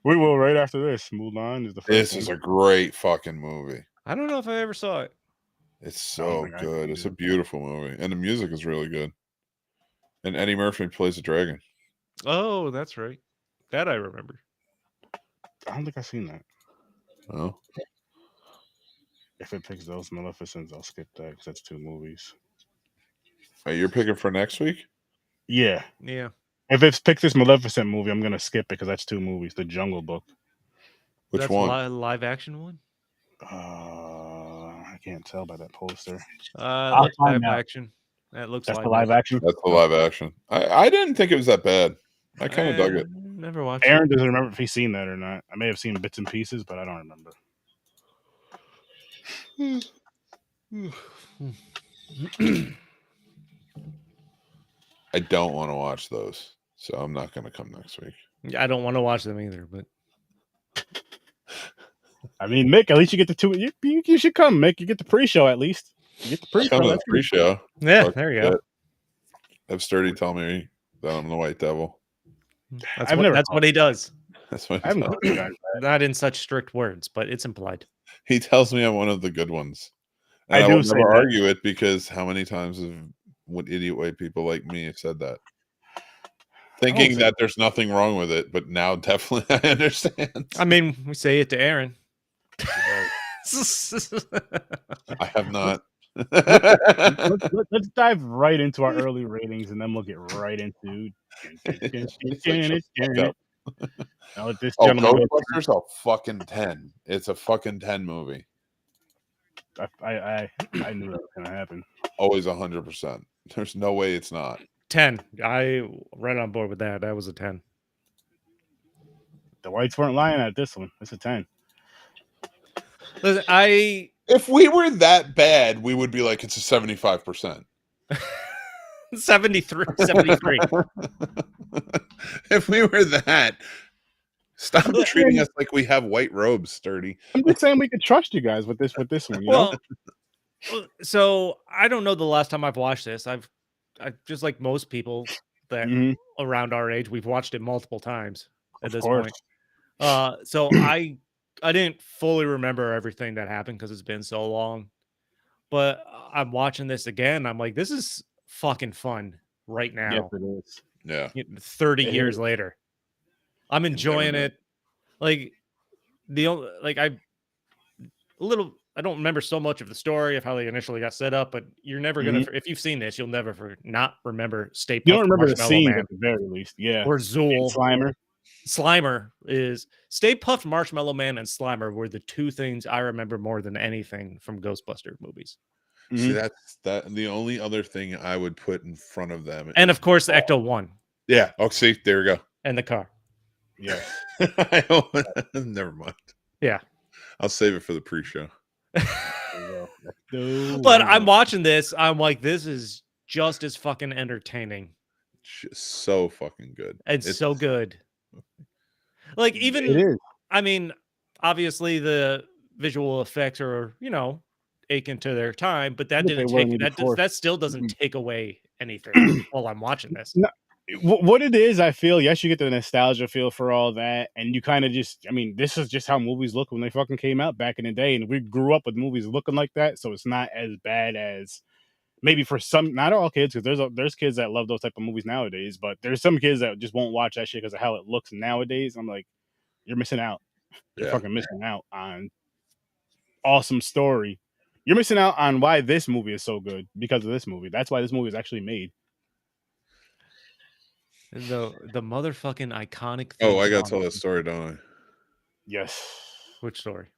We will right after this. Mulan is the first This is a great fucking movie. I don't know if I ever saw it. It's so good. It's a beautiful movie. And the music is really good. And Eddie Murphy plays the dragon. Oh, that's right. That I remember. I don't think I've seen that. Oh. If it picks those Maleficents, I'll skip that because that's 2 movies. Oh, you're picking for next week? Yeah. Yeah. If it's picked this Maleficent movie, I'm going to skip it because that's 2 movies. The Jungle Book. Which one? Live action one? I can't tell by that poster. Live action. That looks That's the live action. That's the live action. I didn't think it was that bad. I kind of dug it. Never watched Aaron doesn't remember if he's seen that or not. I may have seen bits and pieces, but I don't remember. I don't want to watch those, so I'm not going to come next week. I don't want to watch them either, but I mean, Mick, at least you get the two. You should come, Mick. You get the pre-show at least. You get the pre-show. Come to the That's pretty pre-show. yeah, Fuck there you go. shit. Have Sturdy tell me that I'm the White Devil. That's what he does. That's what I haven't told you guys that. Not in such strict words, but it's implied. he tells me I'm one of the good ones. And I I do will say never that. argue it because how many times have idiot white people like me have said that? Thinking that there's nothing wrong with it, but now definitely I understand. I mean, we say it to Aaron. I have not. Let's dive right into our early ratings, and then we'll get right into. Now let this gentleman go. Ghostbusters a fucking 10. It's a fucking 10 movie. I knew that was gonna happen. Always 100%. There's no way it's not. 10. I right on board with that. That was a 10. The whites weren't lying at this one. It's a 10. Listen, if we were that bad, we would be like it's a 75%. 73. If we were that, stop treating us like we have white robes, Sturdy. I'm just saying we could trust you guys with this one. You know? So I don't know the last time I've watched this. I just like most people that around our age, we've watched it multiple times at this point. So I didn't fully remember everything that happened because it's been so long. But I'm watching this again. I'm like, this is fucking fun right now. Yes, it is. Yeah. 30 years later. I'm enjoying it. Like I don't remember so much of the story of how they initially got set up, but you're never gonna if you've seen this, you'll never not remember Stay Puft. You don't remember the scenes Man. at the very least, yeah. Or Zool. And Slimer is Stay Puft, Marshmallow Man, and Slimer were the two things I remember more than anything from Ghostbusters movies. See, that's the only other thing I would put in front of them. And of course, Ecto 1. Yeah. Oh, see, there we go. And the car. Yeah. Never mind. Yeah. I'll save it for the pre-show. But I'm watching this. I'm like, this is just as fucking entertaining. Just so fucking good. It's so good. Like, even, it is. I mean, obviously the visual effects are, akin to their time, but that didn't take that still doesn't take away anything while I'm watching this. No, what it is, I feel, yes, you get the nostalgia feel for all that, and you kind of just, I mean, this is just how movies look when they fucking came out back in the day, and we grew up with movies looking like that, so it's not as bad as maybe for some, not all kids, because there's kids that love those type of movies nowadays, but there's some kids that just won't watch that shit because of how it looks nowadays. I'm like, you're missing out. You're fucking missing out on awesome story. You're missing out on why this movie is so good because of this movie. That's why this movie is actually made. The motherfucking iconic thing. Oh, I gotta tell that story, don't I? Yes. Which story?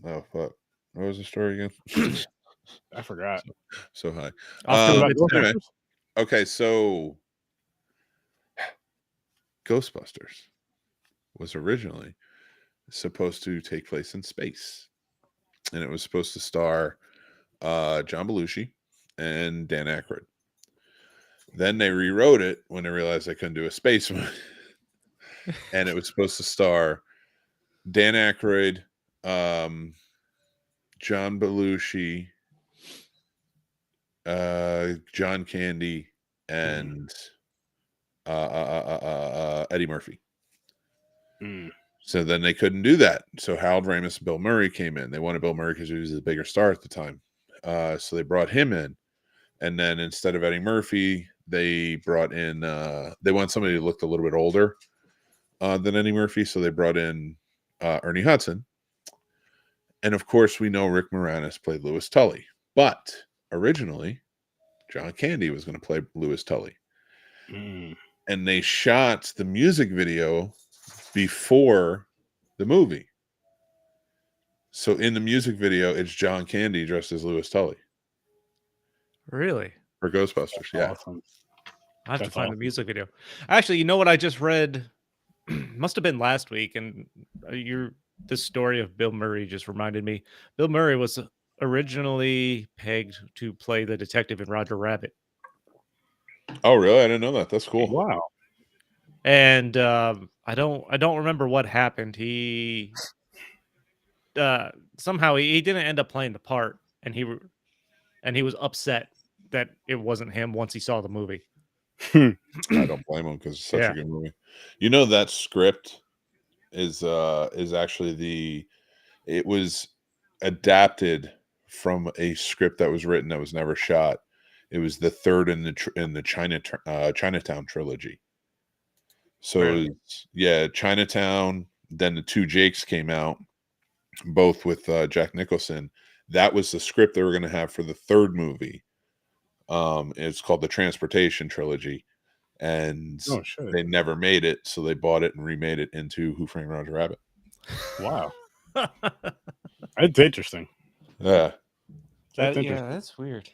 Oh fuck. What was the story again? I forgot. So high. Anyway, okay, so Ghostbusters was originally supposed to take place in space. And it was supposed to star John Belushi and Dan Aykroyd. Then they rewrote it when they realized they couldn't do a space one. And it was supposed to star Dan Aykroyd, John Belushi, John Candy, and Eddie Murphy. So then they couldn't do that. So Harold Ramis and Bill Murray came in. They wanted Bill Murray because he was a bigger star at the time. So they brought him in. And then instead of Eddie Murphy, they brought in, they wanted somebody who looked a little bit older than Eddie Murphy. So they brought in Ernie Hudson. And of course, we know Rick Moranis played Louis Tully. But originally, John Candy was going to play Louis Tully. And they shot the music video before the movie. So in the music video, it's John Candy dressed as Louis Tully. Really? For Ghostbusters, yeah. Awesome. I have to find the music video. Actually, you know what I just read? Must have been last week, and this story of Bill Murray just reminded me. Bill Murray was originally pegged to play the detective in Roger Rabbit. Oh, really? I didn't know that. That's cool. Wow. And I don't remember what happened. He somehow he didn't end up playing the part, and he was upset that it wasn't him once he saw the movie. I don't blame him because it's such Yeah. a good movie. You know that script is actually it was adapted from a script that was written that was never shot. It was the third in the Chinatown trilogy. So Really? it was, yeah, Chinatown. Then the Two Jakes came out, both with Jack Nicholson. That was the script they were going to have for the third movie. It's called the Transportation trilogy, and Oh shit. they never made it, so they bought it and remade it into Who Framed Roger Rabbit. Wow. That's interesting. Yeah. That's interesting. That's weird.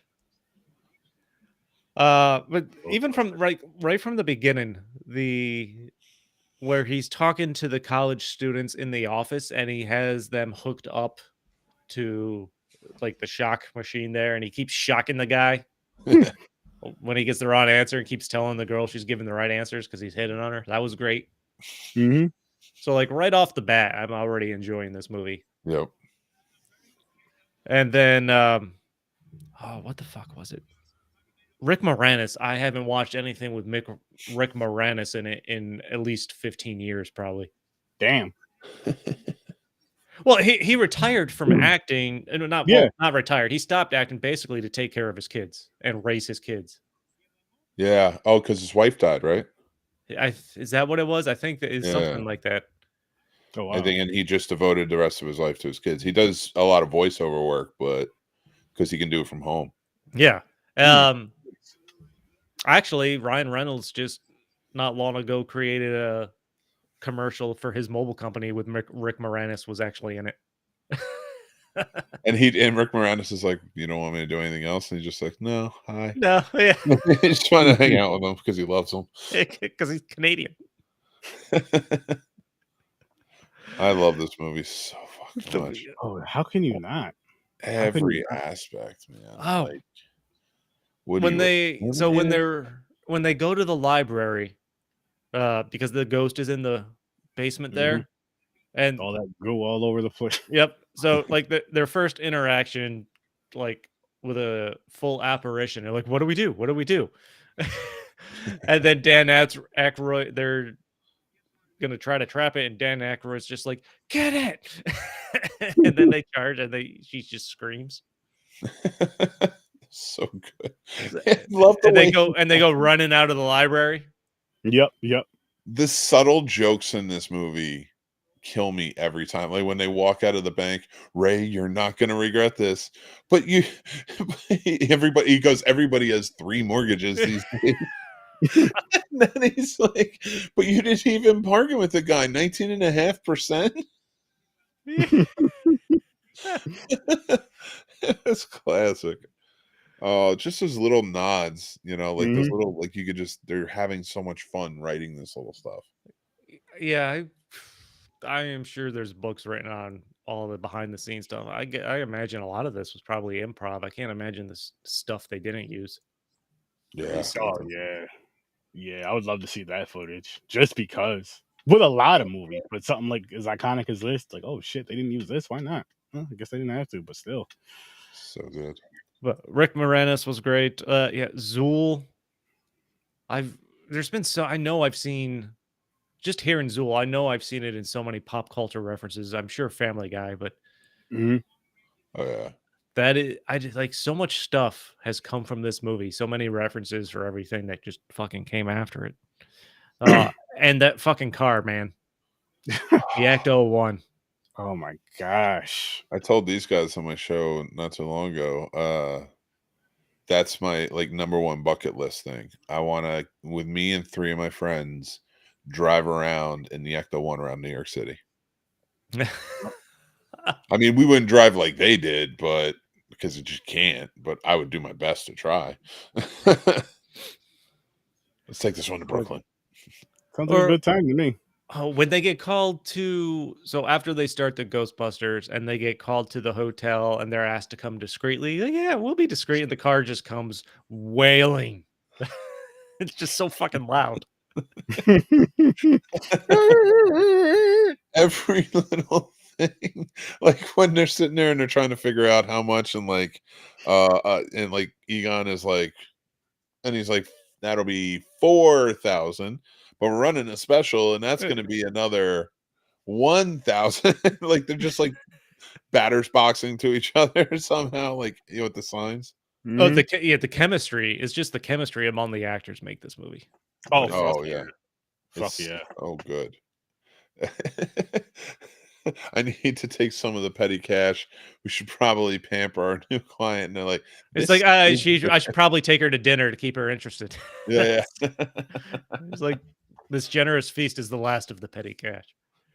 But even from right from the beginning, where he's talking to the college students in the office and he has them hooked up to like the shock machine there, and he keeps shocking the guy when he gets the wrong answer and keeps telling the girl she's giving the right answers because he's hitting on her. That was great. Mm-hmm. So like right off the bat, I'm already enjoying this movie. Yep. And then what the fuck was it? Rick Moranis. I haven't watched anything with Rick Moranis in it in at least 15 years, probably. Damn. Well, he retired from acting, and not retired. He stopped acting basically to take care of his kids and raise his kids. Yeah. Oh, because his wife died, right? Is that what it was? I think that is something like that. Oh, wow. I think, and he just devoted the rest of his life to his kids. He does a lot of voiceover work, but because he can do it from home. Yeah. Actually, Ryan Reynolds just not long ago created a commercial for his mobile company with Rick Moranis was actually in it. And Rick Moranis is like, you don't want me to do anything else? And he's just like, no, hi. No, yeah. He's trying to hang out with him because he loves him. Because he's Canadian. I love this movie so fucking much. Oh, how can you not? Every aspect, man. Oh, Like, when they go to the library, because the ghost is in the basement there, and all that goo all over the place. Yep. So like their first interaction, like with a full apparition, they're like, "What do we do? What do we do?" And then Dan Aykroyd, they're gonna try to trap it, and Dan Aykroyd's just like, "Get it!" And then they charge, and she just screams. So good. I love the way they go running out of the library. Yep. The subtle jokes in this movie kill me every time. Like when they walk out of the bank, Ray, you're not going to regret this. But everybody has 3 mortgages these days. And then he's like, but you didn't even bargain with the guy, 19.5%. It's classic. Oh, just those little nods, like those little, like they're having so much fun writing this little stuff. Yeah, I am sure there's books written on all the behind the scenes stuff. I imagine a lot of this was probably improv. I can't imagine the stuff they didn't use. Yeah. Oh, yeah. Yeah, I would love to see that footage just because. With a lot of movies, but something like as iconic as this, like, oh shit, they didn't use this. Why not? Well, I guess they didn't have to, but still. So good. But Rick Moranis was great. Yeah, Zool. I know I've seen, just hearing Zool, I know I've seen it in so many pop culture references. I'm sure Family Guy, but oh yeah, I just like so much stuff has come from this movie. So many references for everything that just fucking came after it. And that fucking car, man. The Ecto 1. Oh my gosh. I told these guys on my show not too long ago, that's my number 1 bucket list thing. I want to, with me and 3 of my friends, drive around in the Ecto 1 around New York City. I mean, we wouldn't drive like they did, but because you just can't, but I would do my best to try. Let's take this one to Brooklyn. Sounds like a good time to me. When they get called to, so after they start the Ghostbusters and they get called to the hotel and they're asked to come discreetly, like, yeah, we'll be discreet. And the car just comes wailing. It's just so fucking loud. Every little thing, like when they're sitting there and they're trying to figure out how much, and like Egon is like, and he's like, that'll be 4,000, but we're running a special and that's going to be another 1,000. Like they're just like batters boxing to each other somehow, like, you know, with the signs. Oh, the chemistry is just the chemistry among the actors make this movie. Oh yeah, fuck yeah, oh good. I need to take some of the petty cash. We should probably pamper our new client. And they're like, it's like, I should probably take her to dinner to keep her interested. Yeah. It's like, this generous feast is the last of the petty cash.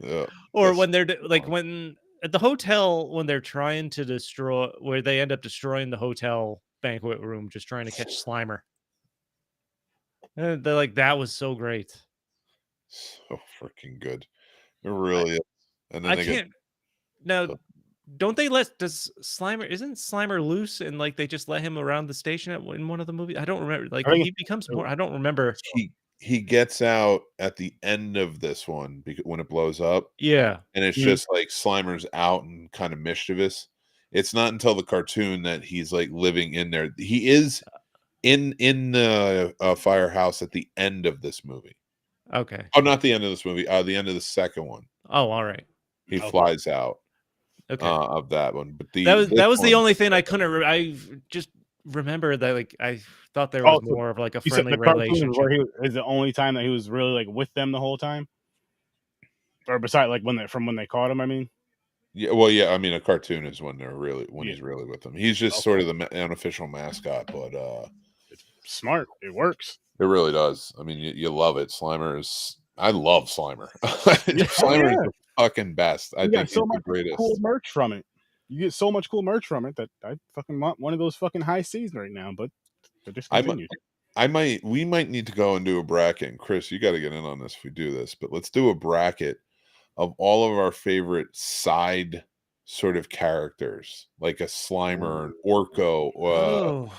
Yeah, or when they're like, when at the hotel, when they're trying to destroy, where they end up destroying the hotel banquet room, just trying to catch Slimer. And they're like, that was so great. So freaking good. It really is. And then I can't. Now, don't they does Slimer, isn't Slimer loose and like they just let him around the station in one of the movies? I don't remember. Like he becomes more. I don't remember. He gets out at the end of this one when it blows up. Yeah, and it's just like Slimer's out and kind of mischievous. It's not until the cartoon that he's like living in there. He is in the firehouse at the end of this movie. Okay. Oh, not the end of this movie. The end of the second one. Oh, all right. He flies out. Okay. Of that one, but that was the only thing I couldn't. I just remember that, like, I thought there was more of like a friendly relationship. Where he is the only time that he was really like with them the whole time, or besides like when they caught him. I mean, yeah, well, yeah. I mean, a cartoon is when he's really with them. He's just sort of the unofficial mascot, but it's smart. It works. It really does. I mean, you love it. I love Slimer. Slimer is the fucking best. I think so much cool merch from it. You get so much cool merch from it that I fucking want one of those fucking high C's right now, but they're discontinued. We might need to go and do a bracket. And Chris, you got to get in on this if we do this, but let's do a bracket of all of our favorite side sort of characters, like a Slimer, an Orko,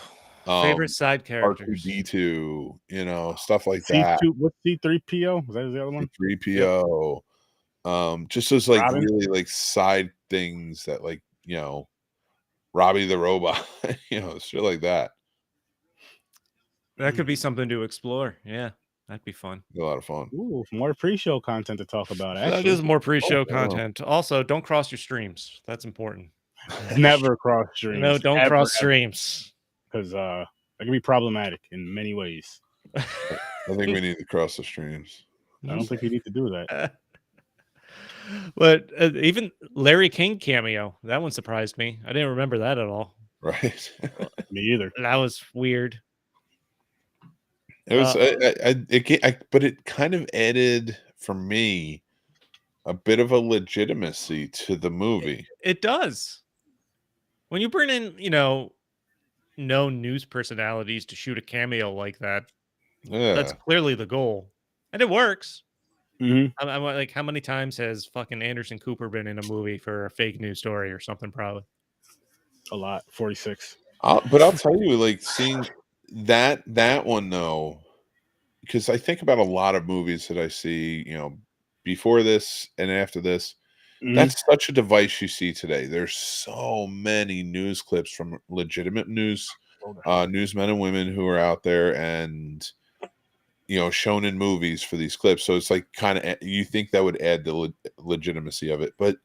favorite side characters, R2D2, you know, stuff like that. What's C3PO? Was that the other one? 3PO. Just those like Robin? Really like side things that, like, you know, Robbie the Robot, you know, shit like that. That could be something to explore. Yeah, that'd be fun. Be a lot of fun. Ooh, more pre-show content to talk about. Actually. That is more pre-show content. Also, don't cross your streams. That's important. Never cross streams. No, don't cross streams. Because that can be problematic in many ways. I think we need to cross the streams. I don't think you need to do that. But even Larry King cameo, that one surprised me. I didn't remember that at all. Right. Me either. That was weird. It was, but it kind of added for me a bit of a legitimacy to the movie. It does. When you bring in, you know, known news personalities to shoot a cameo like that, that's clearly the goal, and it works. Mm-hmm. I'm like, how many times has fucking Anderson Cooper been in a movie for a fake news story or something? Probably a lot. 46. But I'll tell you, like, seeing that one though, because I think about a lot of movies that I see, you know, before this and after this. That's such a device you see today. There's so many news clips from legitimate newsmen and women who are out there and, you know, shown in movies for these clips. So it's like kind of, you think that would add the legitimacy of it, but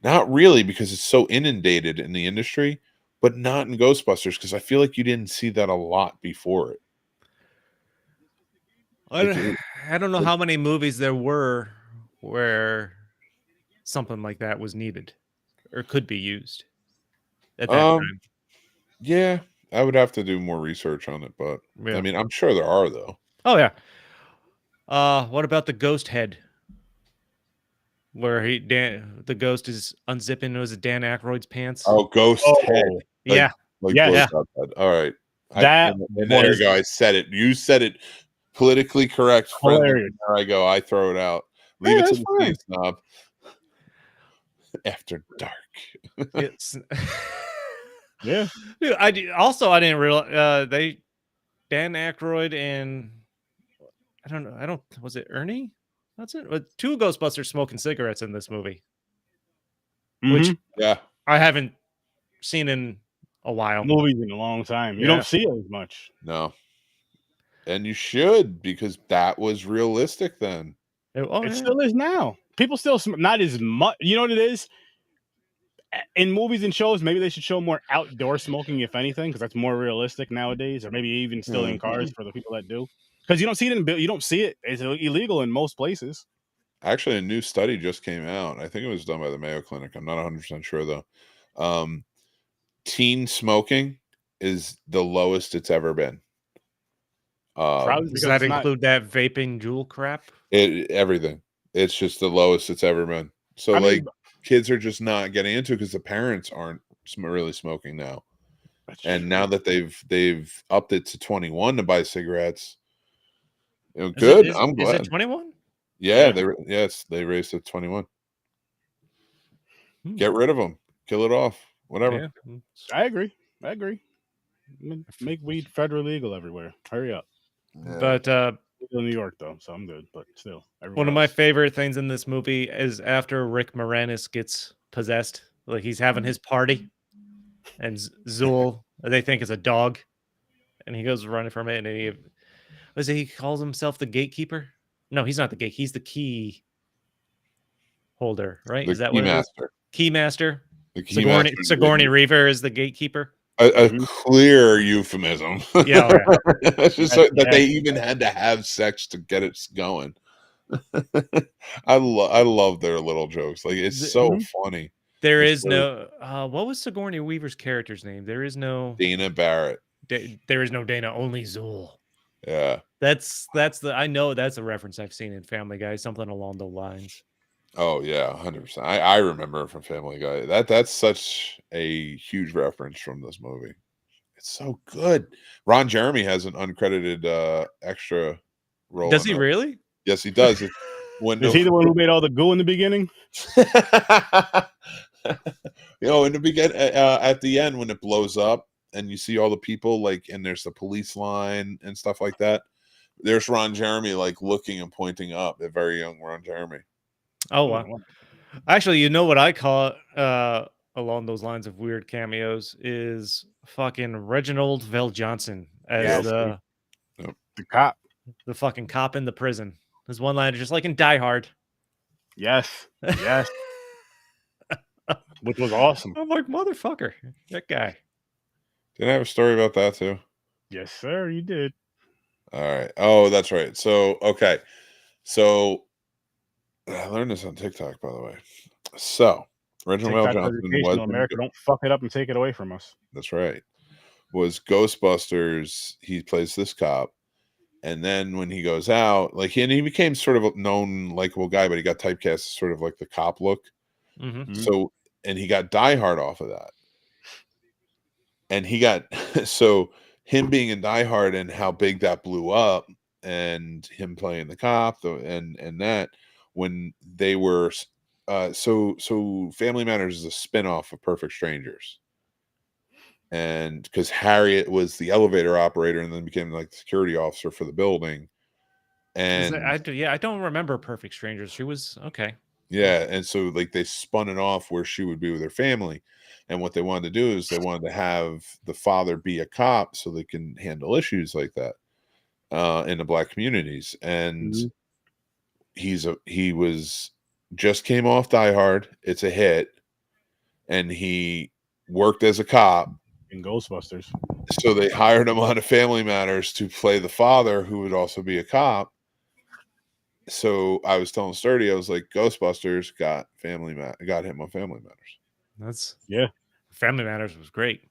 not really, because it's so inundated in the industry, but not in Ghostbusters, because I feel like you didn't see that a lot before it. I don't know how many movies there were where something like that was needed or could be used at that time. Yeah, I would have to do more research on it, but I mean, I'm sure there are, though. Oh yeah. What about the ghost head, where the ghost is unzipping? Was it Dan Aykroyd's pants? Oh, ghost head. Yeah. All right. There you go. I said it. You said it politically correct. There I go. I throw it out. Leave it to the scene, snob. After dark. It's yeah. Dude, I didn't realize Dan Aykroyd and I don't know. Was it Ernie? That's it. But two Ghostbusters smoking cigarettes in this movie, which Yeah. I haven't seen in a while. Movies in a long time. You Yeah. don't see it as much. No. And you should, because that was realistic then. It still is now. People still not as much. You know what it is? In movies and shows, maybe they should show more outdoor smoking, if anything, because that's more realistic nowadays. Or maybe even still in cars for the people that do. Because you don't see it you don't see it. It's illegal in most places. Actually, a new study just came out. I think it was done by the Mayo Clinic. I'm not 100% sure though. Teen smoking is the lowest it's ever been. Does that include that vaping jewel crap? Everything. It's just the lowest it's ever been. So kids are just not getting into it because the parents aren't really smoking now. And now that they've upped it to 21 to buy cigarettes, good. I'm glad. Is it 21? Yeah, they raised it to 21. Get rid of them. Kill it off. Whatever. Yeah. I agree. Make weed federally legal everywhere. Hurry up. Yeah. But in New York though, so I'm good. But still, one of my favorite things in this movie is after Rick Moranis gets possessed, like he's having his party, and Zool they think is a dog, and he goes running from it, and he calls himself the gatekeeper. No, he's not the gate. He's the key holder, right? Is that what it is? Keymaster. Sigourney Weaver is the gatekeeper. A clear euphemism. Yeah. It's just that they even had to have sex to get it going. I love their little jokes. Like it's so funny. There is no what was Sigourney Weaver's character's name? There is no Dana Barrett. There is no Dana, only Zool. Yeah. That's I know that's a reference I've seen in Family Guy, something along those lines. Oh yeah, 100%. I remember it from Family Guy. That's such a huge reference from this movie. It's so good. Ron Jeremy has an uncredited extra role. Does he really? Yes, he does. Is he the one who made all the goo in the beginning? In the beginning, at the end when it blows up and you see all the people and there's the police line and stuff like that. There's Ron Jeremy looking and pointing up at very young Ron Jeremy. Oh wow! Actually, you know what I call it along those lines of weird cameos is fucking Reginald VelJohnson as the cop, the fucking cop in the prison. There's one line just like in Die Hard. Yes, which was awesome. I'm like, motherfucker, that guy. Didn't I have a story about that too? Yes, sir, you did. All right. Oh, that's right. So okay, so. I learned this on TikTok, by the way. So, Reginald VelJohnson was America. Don't fuck it up and take it away from us. That's right. Was Ghostbusters? He plays this cop, and then when he goes out, and he became sort of a known, likable guy, but he got typecast as sort of like the cop look. So, and he got Die Hard off of that, and he got him being in Die Hard and how big that blew up, and him playing the cop, and that. When they were so Family Matters is a spinoff of Perfect Strangers, and because Harriet was the elevator operator and then became the security officer for the building, and I don't remember Perfect Strangers. She was okay. Yeah, and so they spun it off where she would be with her family, and what they wanted to do is they wanted to have the father be a cop so they can handle issues like that in the Black communities, and. He was just came off Die Hard. It's a hit, and he worked as a cop in Ghostbusters. So they hired him on a Family Matters to play the father, who would also be a cop. So I was telling Sturdy, I was like, Ghostbusters got him on Family Matters. Family Matters was great.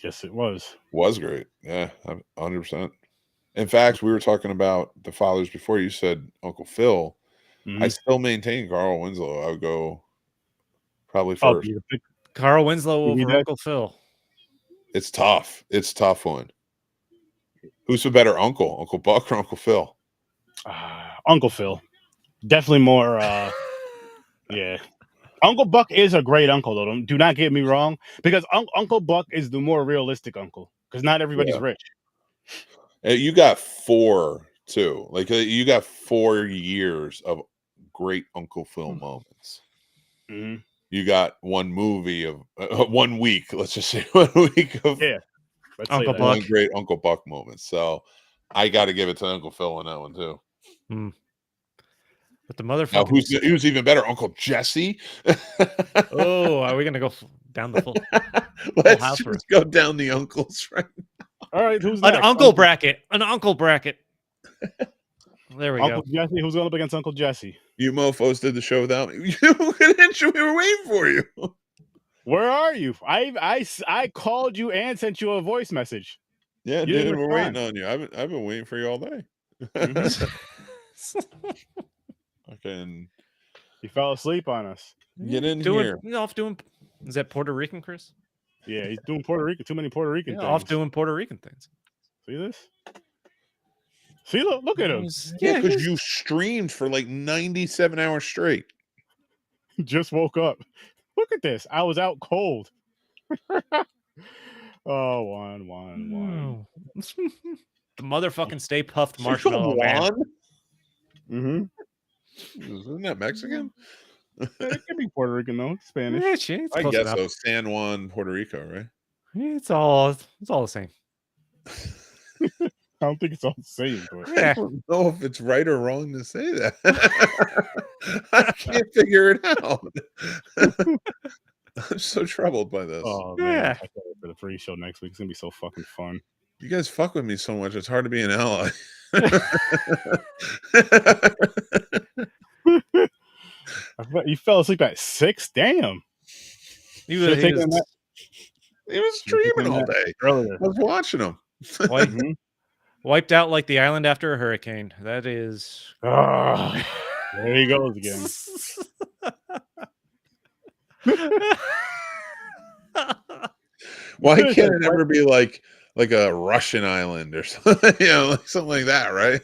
Yes, it was. Was great. Yeah, 100%. In fact, we were talking about the fathers before. You said Uncle Phil. I still maintain Carl Winslow. I would go probably first. Carl Winslow over Uncle Phil. It's tough. It's a tough one. Who's the better uncle? Uncle Buck or Uncle Phil? Uncle Phil. Definitely more. Yeah. Uncle Buck is a great uncle, though. Do not get me wrong. Because Uncle Buck is the more realistic uncle. Because not everybody's rich. You got 4 too. Like you got 4 years of great Uncle Phil moments. Mm-hmm. You got one movie of 1 week. Let's just say 1 week of Uncle Buck. one great Uncle Buck moments. So I got to give it to Uncle Phil on that one too. But the motherfucker. Now, who's even better, Uncle Jesse? Oh, are we gonna go down the full? Let's just go down the uncles right now. All right, who's an next? uncle bracket? An uncle bracket. There we Uncle go. Jesse. Who's going up against Uncle Jesse? You mofos did the show without me. We were waiting for you. Where are you? I called you and sent you a voice message. Yeah, dude, we're waiting on you. I've been waiting for you all day. Fucking, you fell asleep on us. Get in here. Off doing. Is that Puerto Rican, Chris? Yeah, he's doing Puerto Rican. Too many Puerto Rican things. Off doing Puerto Rican things. See this? See, look at him. Yeah, because you streamed for like 97 hours straight. Just woke up. Look at this. I was out cold. Oh, one. The motherfucking Stay Puffed Marshmallow Man. Mm-hmm. Isn't that Mexican? It could be Puerto Rican though. Spanish. Yeah, I guess so. San Juan, Puerto Rico, right? Yeah, it's all the same. I don't think it's all the same. But I don't know if it's right or wrong to say that. I can't figure it out. I'm so troubled by this. Oh man, I can't wait for the free show next week. It's gonna be so fucking fun. You guys fuck with me so much. It's hard to be an ally. You fell asleep at 6. Damn. He was streaming all day earlier. I was watching him. Wiped out like the island after a hurricane. That is. There he goes again. Why can't it ever be like a Russian island or something? You know, like something like that, right?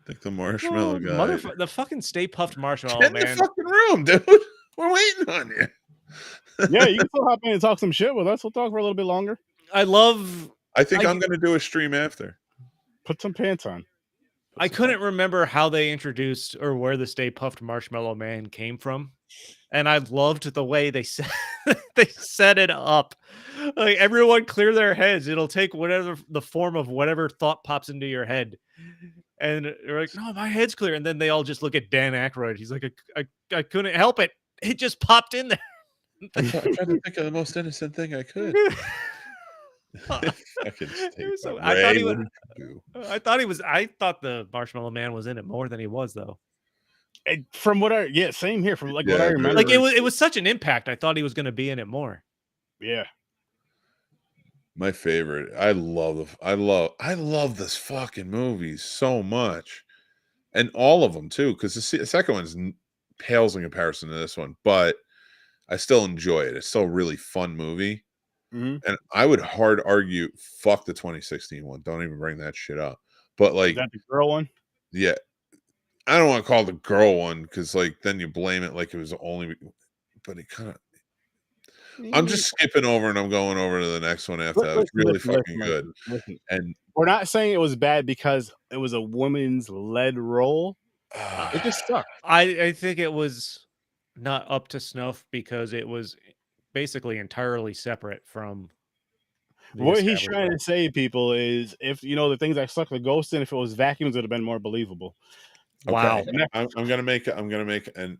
Like the marshmallow guy. The fucking Stay Puffed Marshmallow Get Man. in the fucking room, dude. We're waiting on you. Yeah, you can still hop in and talk some shit with us. We'll talk for a little bit longer. I think I'm going to do a stream after. Put some pants on. I couldn't remember how they introduced or where the Stay Puffed Marshmallow Man came from, and I loved the way they set it up. Like, everyone clear their heads. It'll take whatever the form of whatever thought pops into your head, and they're like, "No, my head's clear." And then they all just look at Dan Aykroyd. He's like, "I couldn't help it. It just popped in there." I tried to think of the most innocent thing I could. I thought the Marshmallow Man was in it more than he was, though. And from what same here. From what I remember, like it was such an impact. I thought he was going to be in it more. Yeah, my favorite. I love this fucking movie so much, and all of them too. Because the second one's pales in comparison to this one, but I still enjoy it. It's still a really fun movie. Mm-hmm. And I would hard argue, fuck the 2016 one. Don't even bring that shit up. But like, is that the girl one? Yeah, I don't want to call it the girl one because like then you blame it like it was only. But it kind of. I'm just skipping over and I'm going over to the next one after that. It's really fucking good. And we're not saying it was bad because it was a woman's led role. It just sucked. I think it was not up to snuff because it was basically entirely separate from what he's trying to say, people, is if the things that suck the ghost in, if it was vacuums, it would have been more believable. Wow. Okay. I'm gonna make an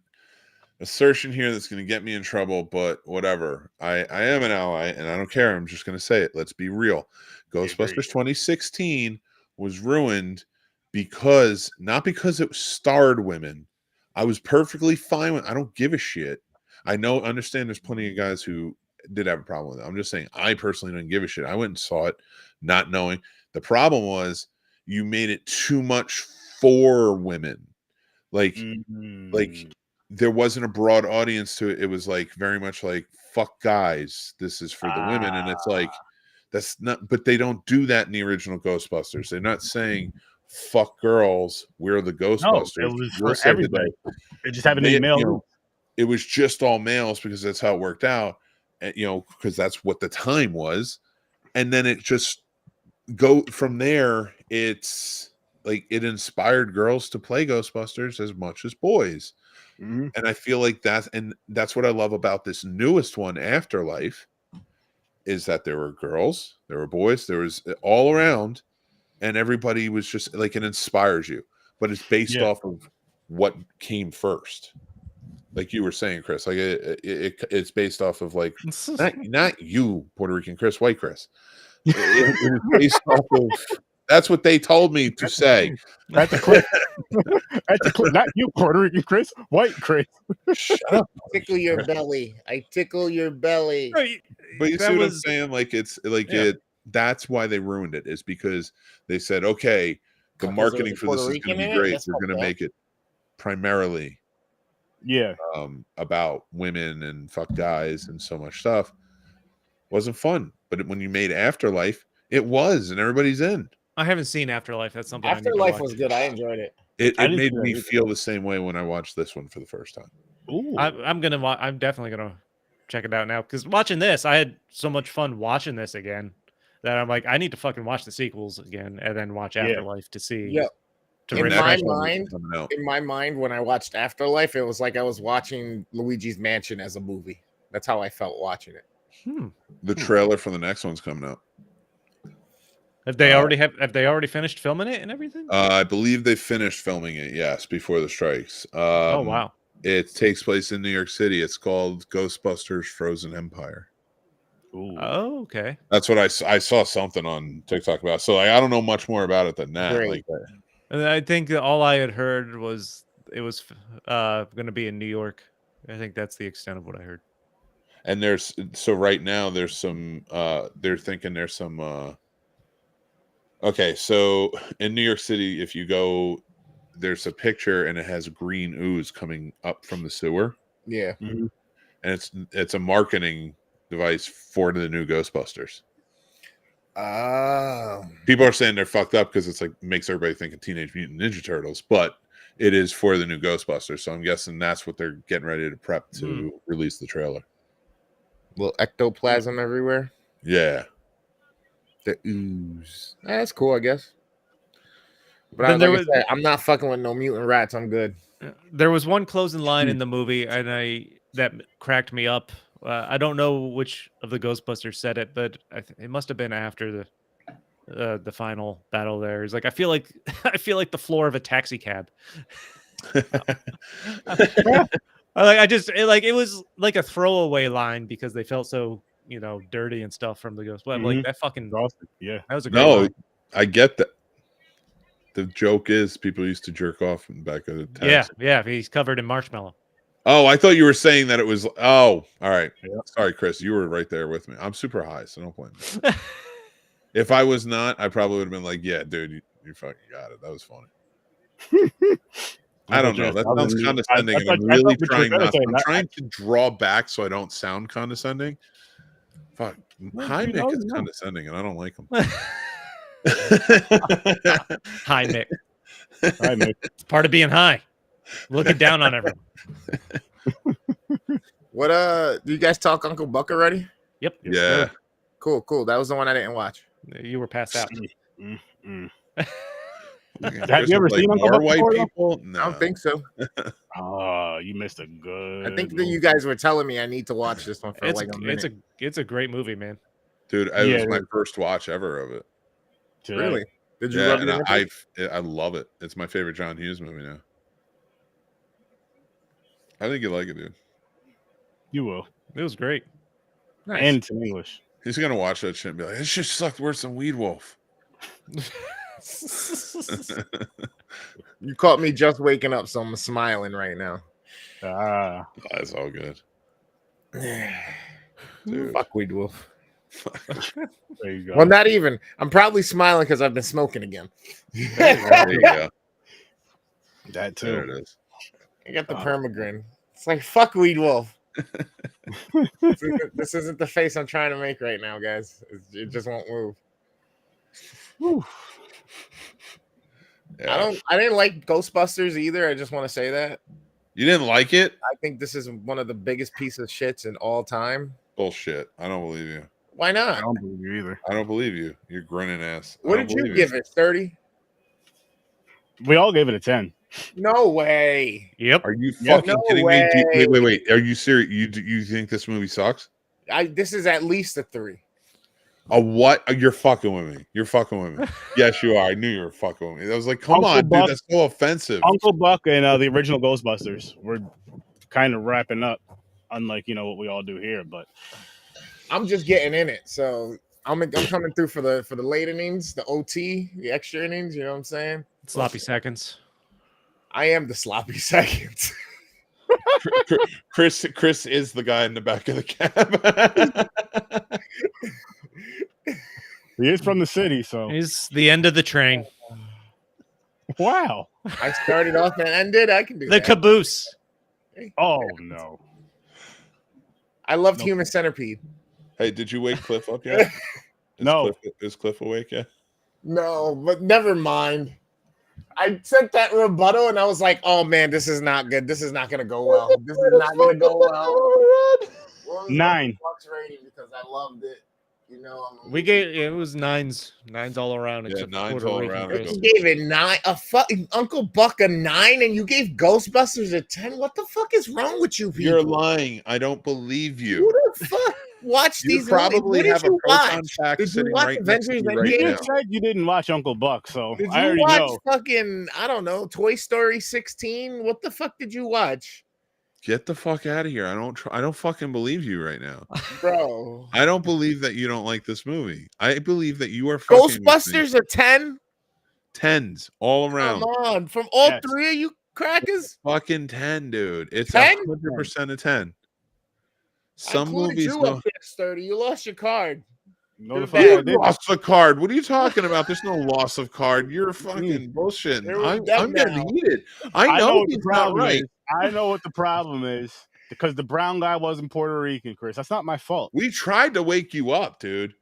assertion here that's gonna get me in trouble, but whatever. I am an ally and I don't care. I'm just gonna say it. Let's be real. Ghostbusters 2016 was ruined not because it starred women. I was perfectly fine with. I don't give a shit. I understand there's plenty of guys who did have a problem with it. I'm just saying I personally didn't give a shit. I went and saw it not knowing. The problem was you made it too much for women. Like there wasn't a broad audience to it. It was like very much like fuck guys. This is for the women. And it's like that's not, but they don't do that in the original Ghostbusters. They're not saying fuck girls, we're the Ghostbusters. No, it was for everybody. It just happened to be male. It was just all males because that's how it worked out. you know, because that's what the time was. And then it just go from there. It's like it inspired girls to play Ghostbusters as much as boys. Mhm. And I feel like that's what I love about this newest one, Afterlife, is that there were girls, there were boys, there was all around, and everybody was just like, it inspires you, but it's based off of what came first. Like you were saying, Chris, like it's based off of like not you, Puerto Rican Chris, white Chris. It was based off of, that's what they told me to say. That's a clip. That's a clip. Not you, Puerto Rican Chris, white Chris. Shut up. Tickle your belly. I tickle your belly. Right. But you That see what I'm was- saying? Like it's like Yeah. that's why they ruined it, is because they said, okay, the Because marketing there's a for this Puerto is going Rican to in be it? great. That's They're going to fucked up. make it primarily Yeah. about women and fuck guys and so much stuff. Wasn't fun. But when you made Afterlife, it was, and everybody's in. I haven't seen Afterlife. That's something I need to Afterlife watch. was good. I enjoyed it. It I didn't made see that me either. feel the same way when I watched this one for the first time. Ooh. I'm definitely gonna check it out now, because watching this, I had so much fun watching this again that I'm like, I need to fucking watch the sequels again and then watch Yeah. Afterlife to see. Yeah. To In And my next one is mind- coming out. In my mind, when I watched Afterlife, it was like I was watching Luigi's Mansion as a movie. That's how I felt watching it. The trailer for the next one's coming out. Have they already finished filming it and everything? I believe they finished filming it, yes, before the strikes. Oh wow. It takes place in New York City. It's called Ghostbusters Frozen Empire. Ooh. Oh, okay. That's what I saw something on TikTok about. So like, I don't know much more about it than that. Great. Like, And I think that all I had heard was it was going to be in New York. I think that's the extent of what I heard. and right now there's some they're thinking there's some okay, so in New York City, if you go, there's a picture and it has green ooze coming up from the sewer, Yeah. Mhm. and it's a marketing device for the new Ghostbusters. People are saying they're fucked up because it's like makes everybody think of Teenage Mutant Ninja Turtles, but it is for the new Ghostbusters. So I'm guessing that's what they're getting ready to prep to release the trailer. Little ectoplasm everywhere. Yeah. The ooze. That's cool, I guess. But Then like I said, I'm not fucking with no mutant rats. I'm good. There was one closing line in the movie, and that cracked me up. I don't know which of the Ghostbusters said it, but it must have been after the final battle. There, he's like, I feel like the floor of a taxi cab. It was like a throwaway line because they felt so dirty and stuff from the Ghost. But I'm like, that fucking Yeah. that was a great No, line. I get that. The joke is people used to jerk off in the back of the taxi. Yeah, he's covered in marshmallow. Oh, I thought you were saying that it was. Oh, all right. Yeah. Sorry, Chris. You were right there with me. I'm super high, so don't blame me. If I was not, I probably would have been like, "Yeah, dude, you fucking got it. That was funny." I don't know. That sounds condescending, and I'm really trying not. I'm trying to draw back so I don't sound condescending. Fuck, Hi Mick is condescending, and I don't like him. High Mick. Hi, Mick. It's part of being high. Looking down on everyone. What do you guys talk Uncle Buck already? Yep. Yeah. Cool. That was the one I didn't watch. You were passed out. Have you ever seen Uncle more Buck white before, though? people? No. I don't think so. Oh, you missed a good. I think that you guys were telling me I need to watch this one for It's like a minute. it's a great movie, man. Dude, it was my first watch ever of it. Really? Did you Yeah, rub and it in? I love it. It's my favorite John Hughes movie now. I think you like it, dude. You will. It was great. Nice. And it's in English. He's gonna watch that shit and be like, "This shit sucked worse than Weed Wolf." You caught me just waking up, so I'm smiling right now. That's all good. Dude. Fuck Weed Wolf. There you go. Well, not even. I'm probably smiling because I've been smoking again. There you go. That too. There it is. I got the permagrin. It's like fuck Weed Wolf. This isn't the face I'm trying to make right now, guys. It just won't move. Yeah. I didn't like Ghostbusters either. I just want to say that. You didn't like it? I think this is one of the biggest pieces of shits in all time. Bullshit. I don't believe you. Why I not? don't believe you either. I don't believe you. You're grinning ass. What I don't did you believe give it? 30? We all gave it a 10. No way. Yep. Are you Yeah. fucking No kidding me? way. Wait. Are you serious? You think this movie sucks? This is at least a 3. A what? You're fucking with me. You're fucking with me. Yes, you are. I knew you were fucking with me. I was like, come Uncle on, Buck- dude. That's so offensive. Uncle Buck and the original Ghostbusters were kind of wrapping up, unlike what we all do here. But I'm just getting in it. So I'm coming through for the late innings, the OT, the extra innings. You know what I'm saying? Sloppy seconds. I am the sloppy seconds. Chris is the guy in the back of the cab. he is from the city, so He's the end of the train. wow. I started off and ended. I can do The that. caboose. Oh no. I loved Nope. Human Centipede. Hey, did you wake Cliff up yet? No. Is Cliff awake yet? No, but never mind. I sent that rebuttal and I was like, oh man, this is not good. This is not gonna go well. This is not gonna go well. What was 9. Bucks rating because I loved it. You know, We gave it was nines all around. Yeah, Except for 9s Puerto all Rican around. Chris. you gave it 9. A fucking Uncle Buck a 9, and you gave Ghostbusters a 10. What the fuck is wrong with you people? You're lying. I don't believe Who you. the fuck watched You these? probably movies? What have did a you proton watch? pack Did you sitting watch right next to Avengers you Endgame? right You now. just said you didn't watch Uncle Buck, so Did I you already watch know. fucking, I don't know, Toy Story 16? What the fuck did you watch? Get the fuck out of here. I don't fucking believe you right now. Bro. I don't believe that you don't like this movie. I believe that you are fucking with me. Ghostbusters a 10? 10s all Come around. on. From all Yes. 3 of you crackers? Fucking 10, dude. It's 10? 100% a 10. I Some included movies you don't. up there, Sturdy. You lost your card. No, the You're fuck bad. I You didn't. lost the card. What are you talking about? There's no loss of card. You're fucking bullshitting. There was them I'm getting now. heated. I know what the he's not problem right. is. I know what the problem is because the brown guy wasn't Puerto Rican, Chris. That's not my fault. We tried to wake you up, dude.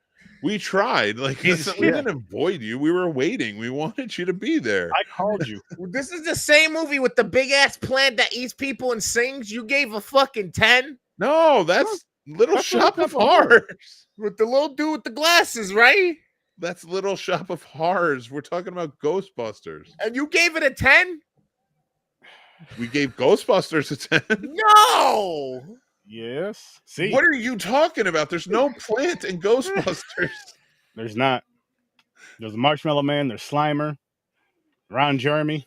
We tried. Like we didn't avoid you. We were waiting. We wanted you to be there. I called you. This is the same movie with the big ass plant that eats people and sings. You gave a fucking 10 No, that's Little That's Shop what of it's about. Horrors. with the little dude with the glasses, right? That's Little Shop of Horrors. We're talking about Ghostbusters. And you gave it a 10? We gave Ghostbusters a 10. No. Yes. See, What are you talking about? There's no plant in Ghostbusters. there's not. There's a Marshmallow Man. There's Slimer. Ron Jeremy.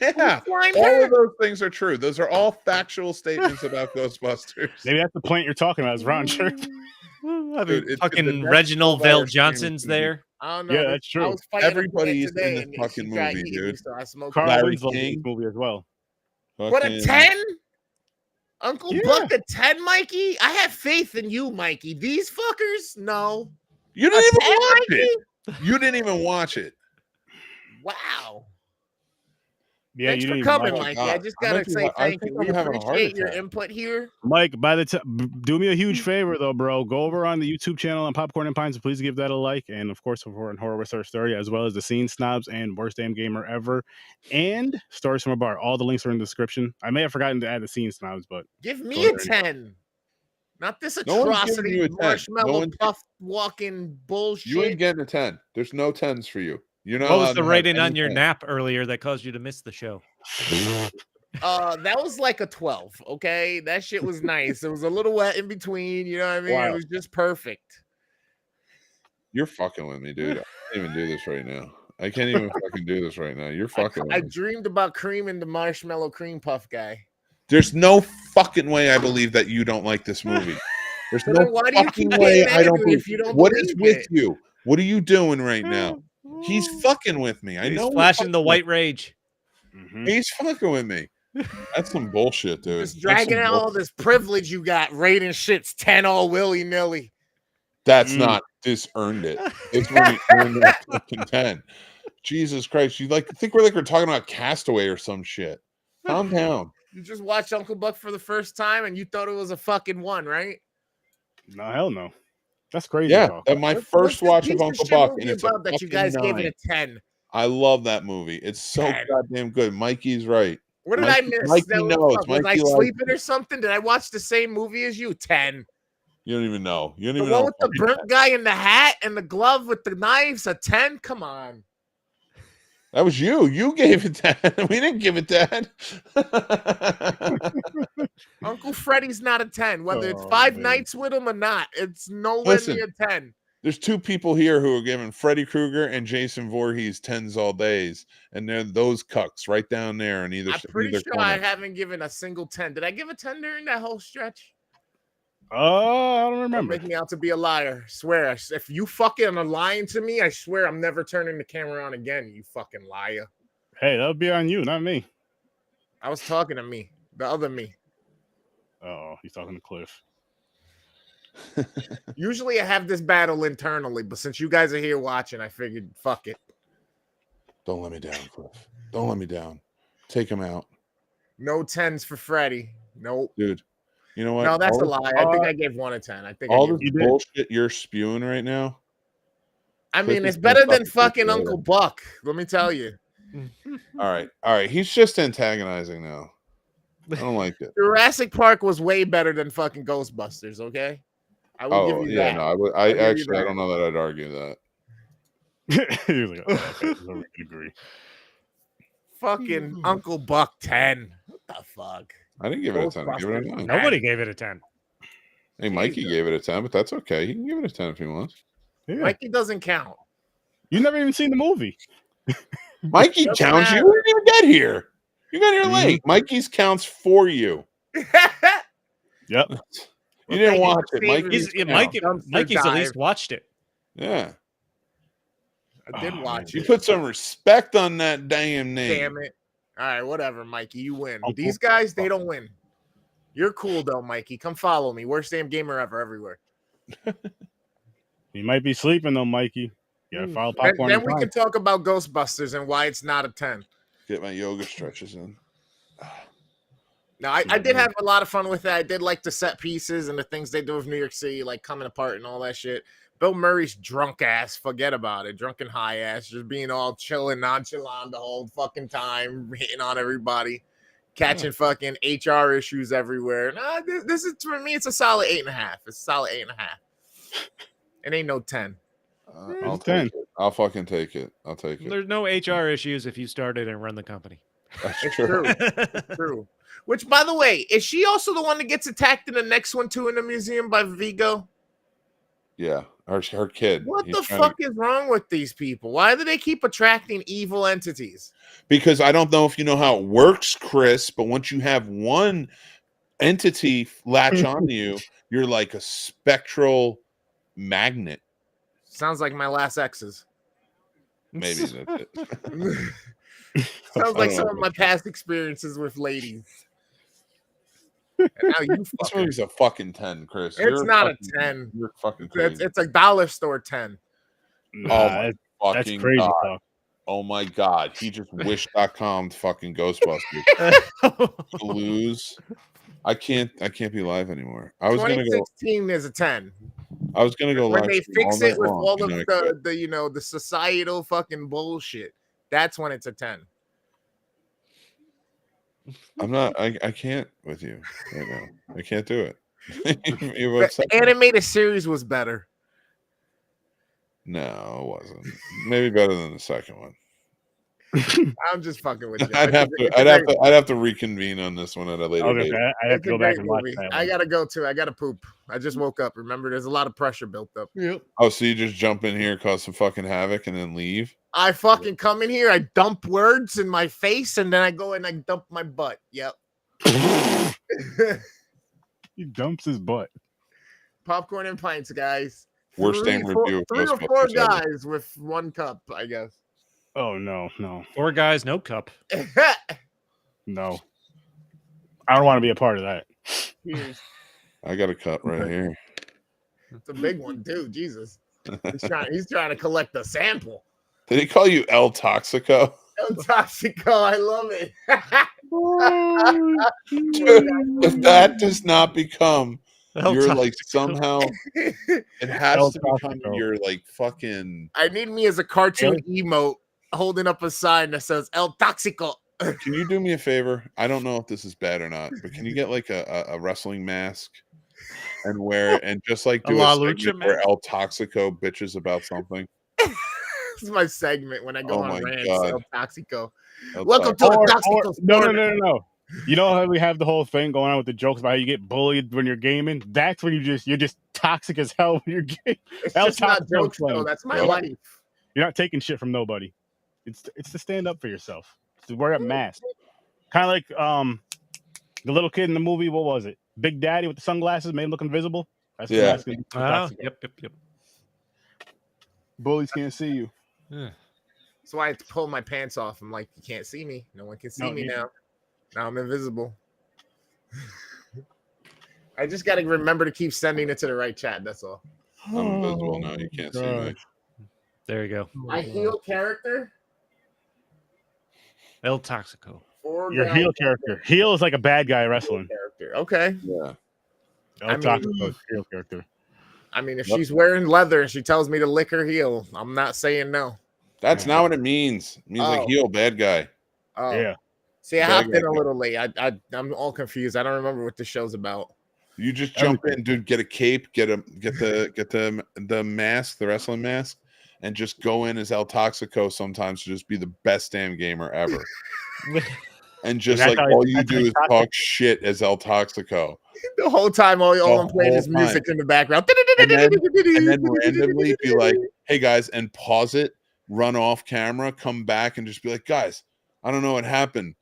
Yeah. All of those things are true. Those are all factual statements about Ghostbusters. Maybe that's the plant you're talking about. Is Ron Jeremy? Dude, it's Fucking the next Reginald 12 Vale hours Johnson's streaming there. I don't know. Yeah, that's I true. was fighting Everybody's today in this and fucking she tried movie, eating me, dude. so I smoked Carl Larry Winslow in King. this movie as well. What, a Fucking- 10? Uncle Yeah. Buck a 10, Mikey? I have faith in you, Mikey. These fuckers? No. You A didn't even 10, watch Mikey? it. You didn't even watch it. Wow. Yeah, Thanks you for didn't coming, watch it. Mikey. God. I just I gotta might be say ha- I thank think you. We I'm having a heart appreciate your attack. input here. Mike, by the time, do me a huge favor though, bro. Go over on the YouTube channel on Popcorn and Pints. Please give that a like, and of course, over on Horror with Our Story, as well as the Scene Snobs and Worst Damn Gamer Ever, and Stories from a Bar. All the links are in the description. I may have forgotten to add the Scene Snobs, but Give me Go a ahead. 10. Not this No one's giving atrocity you a 10. marshmallow No one's- puff walking bullshit. You ain't getting a 10. There's no 10s for you. You're not What allowed was the to have rating on any your 10s. nap earlier that caused you to miss the show? That was like a 12. Okay, that shit was nice. It was a little wet in between. You know what I mean? Wow. It was just perfect. You're fucking with me, dude. I can't even do this right now. I can't even fucking do this right now. You're fucking I with me. dreamed about creaming the marshmallow cream puff guy. There's no fucking way I believe that you don't like this movie. There's So no then why do you fucking keep way getting I don't angry believe. if you don't What is believe with it? you? What are you doing right now? He's fucking with me. I He's know flashing the fucking white rage. mhm. He's fucking with me. That's some bullshit, dude. Just That's dragging some out all bullshit. this privilege you got, rating shits 10 all willy nilly. That's Mm. not this earned it. It's really earned that fucking 10. Jesus Christ. You think we're talking about Castaway or some shit. Calm down. You just watched Uncle Buck for the first time and you thought it was a fucking 1, right? No, hell no. That's crazy Yeah, talk. my What's first this watch piece of Uncle shit Buck, movie and it's a about that you fucking guys gave 9. it a 10. I love that movie. It's so 10. goddamn good. Mikey's right. What did Mikey- I miss? Mikey That was knows. fuck. Was I Mikey likes sleeping or something? Did I watch the same movie as you? 10. You don't even know. You don't The even one know. with the burnt guy in the hat and the glove with the knives, a 10? Come on. That was you. You gave it 10. We didn't give it 10. Uncle Freddy's not a 10. Whether it's Oh, 5 man. nights with him or not, it's nowhere Listen. near 10. There's 2 people here who are giving Freddy Krueger and Jason Voorhees 10s all days, and they're those cucks right down there in either. I'm pretty either sure corner. I haven't given a single 10. Did I give a 10 during that whole stretch? I don't Don't remember. make me out to be a liar. Swear. If you fucking are lying to me, I swear I'm never turning the camera on again, you fucking liar. Hey, that would be on you, not me. I was talking to me. The other me. Oh, he's talking to Cliff. Usually I have this battle internally, but since you guys are here watching, I figured, fuck it. Don't let me down, Cliff. Don't let me down. Take him out. No 10s for Freddy. Nope. Dude. You know what? No, that's a All- lie. I think I gave 1 a 10. I think all I this gave bullshit you're spewing right now. I mean, Cliff it's is gonna better than fucking fucking take Uncle Buck. Let me tell you. All right. He's just antagonizing now. I don't like it. Jurassic Park was way better than fucking Ghostbusters, okay? I will Oh give you yeah, that. no, I would. I'll give you I that. don't know that I'd argue that. He was like, oh, okay, so we can agree. Fucking Uncle Buck 10. What the fuck? I didn't give it a 10. I give it a Ghostbusters. 9. Nobody gave it a 10. Hey, Mikey Jesus. gave it a 10, but that's okay. He can give it a 10 if he wants. Yeah. Mikey doesn't count. You never even seen the movie. Mikey Doesn't counts. You matter. didn't even get here. You got here Mhm. late. Mikey's counts for you. Yep. You didn't thank you watch for it. saving Mikey's me He's, from yeah, counts. Mikey's at dive. least watched it. Yeah. I did Oh, watch You it. put some respect on that damn name. Damn it. All right, whatever, Mikey. You win. Uncle These guys, they don't win. You're cool, though, Mikey. Come follow me. Worst damn gamer ever everywhere. He might be sleeping though, Mikey. You gotta follow popcorn. Then we can talk about Ghostbusters and why it's not a 10. Get my yoga stretches in. Now, I did have a lot of fun with that. I did like the set pieces and the things they do with New York City, like coming apart and all that shit. Bill Murray's drunk ass, forget about it. Drunk and high ass, just being all chill and nonchalant the whole fucking time, hitting on everybody, catching fucking HR issues everywhere. Nah, this is, for me, it's a solid 8.5. It's a solid 8.5. It ain't no 10. I'll It's 10. take it. I'll fucking take it. I'll take it. There's no HR issues if you started and run the company. That's It's true. true. It's true. Which, by the way, is she also the one that gets attacked in the next one too in the museum by Vigo? Yeah. Her kid. What He's the trying fuck is wrong with these people? Why do they keep attracting evil entities? Because I don't know if you know how it works, Chris, but once you have one entity latch onto you, you're like a spectral magnet. Sounds like my last exes. Maybe that's it. Sounds like I some don't of know. my past experiences with ladies. And now you This fucking, movie's a fucking 10, Chris. it's not a 10. You're fucking crazy. It's a dollar store 10. Nah, Oh my that's fucking crazy God. talk. Oh my God. He just wish.com fucking Ghostbusters. To lose. I can't be live anymore. I was gonna go 2016 is a 10. go When live they stream fix all it night with long, all and of I quit. the societal fucking bullshit, that's when it's a 10. I'm not I can't with you right now. I can't do it. You've The upset me. animated series was better. No, it wasn't. Maybe better than the second one. I'm just fucking with you. I'd have to reconvene on this one at a later Okay, date. I have It's to a go back great and watch movie. that. I one. gotta go too. I gotta poop. I just woke up. Remember, there's a lot of pressure built up. Yep. Oh, so you just jump in here, cause some fucking havoc, and then leave? I fucking come in here, I dump words in my face, and then I go and I dump my butt. Yep. He dumps his butt. Popcorn and pints, guys. Worst damn review of 3 or 4 Ghostbusters ever. guys with 1 cup, I guess. Oh no. 4 guys, no cup. No. I don't want to be a part of that. Cheers. I got a cut right here. It's a big one too. Jesus. He's trying to collect a sample. Did he call you El Toxico? El Toxico, I love it. Dude, if that does not become El you're like Toxico. somehow it has El to become Toxico. your like fucking I need me as a cartoon emote holding up a sign that says El Toxico. Can you do me a favor? I don't know if this is bad or not, but can you get like a wrestling mask and just like A do La a Lucha segment where match? El Toxico bitches about something. This is my segment when I go Oh on my rants. God. El Toxico. El Welcome Toxico. to the Or Toxico no. Corner. You know how we have the whole thing going on with the jokes about how you get bullied when you're gaming? That's when you're just toxic as hell when you're gaming. It's El just not Toxico's jokes, playing. though. That's my Yep. life. You're not taking shit from nobody. It's to stand up for yourself. It's to wear a mask. Kind of like the little kid in the movie. What was it? Big Daddy with the sunglasses made him look invisible. That's what Yeah. that's gonna be for Oh, Toxico. yep. Bullies can't see you. Yeah. That's why I had to pull my pants off. I'm like, you can't see me. No one can see No, me you- now. Now I'm invisible. I just got to remember to keep sending it to the right chat. That's all. I'm invisible now. You can't see me. There you go. I heal character. El Toxico. Your heel character. Heel is like a bad guy wrestling. Character. Okay. Yeah. El Toxico is heel character. I mean, if she's wearing leather and she tells me to lick her heel, I'm not saying no. That's not what it means. It means like Oh. heel, bad guy. Oh. Yeah. See, I Bad hopped in guy. a little late. I'm all confused. I don't remember what the show's about. You just jump in, dude. Get a cape, get the mask, the wrestling mask, and just go in as El Toxico sometimes to just be the best damn gamer ever. And just that's like how all you that's do how is talk shit as El Toxico. The whole time, all I'm playing whole is music in the background. And then randomly be like, hey guys, and pause it, run off camera, come back, and just be like, guys, I don't know what happened.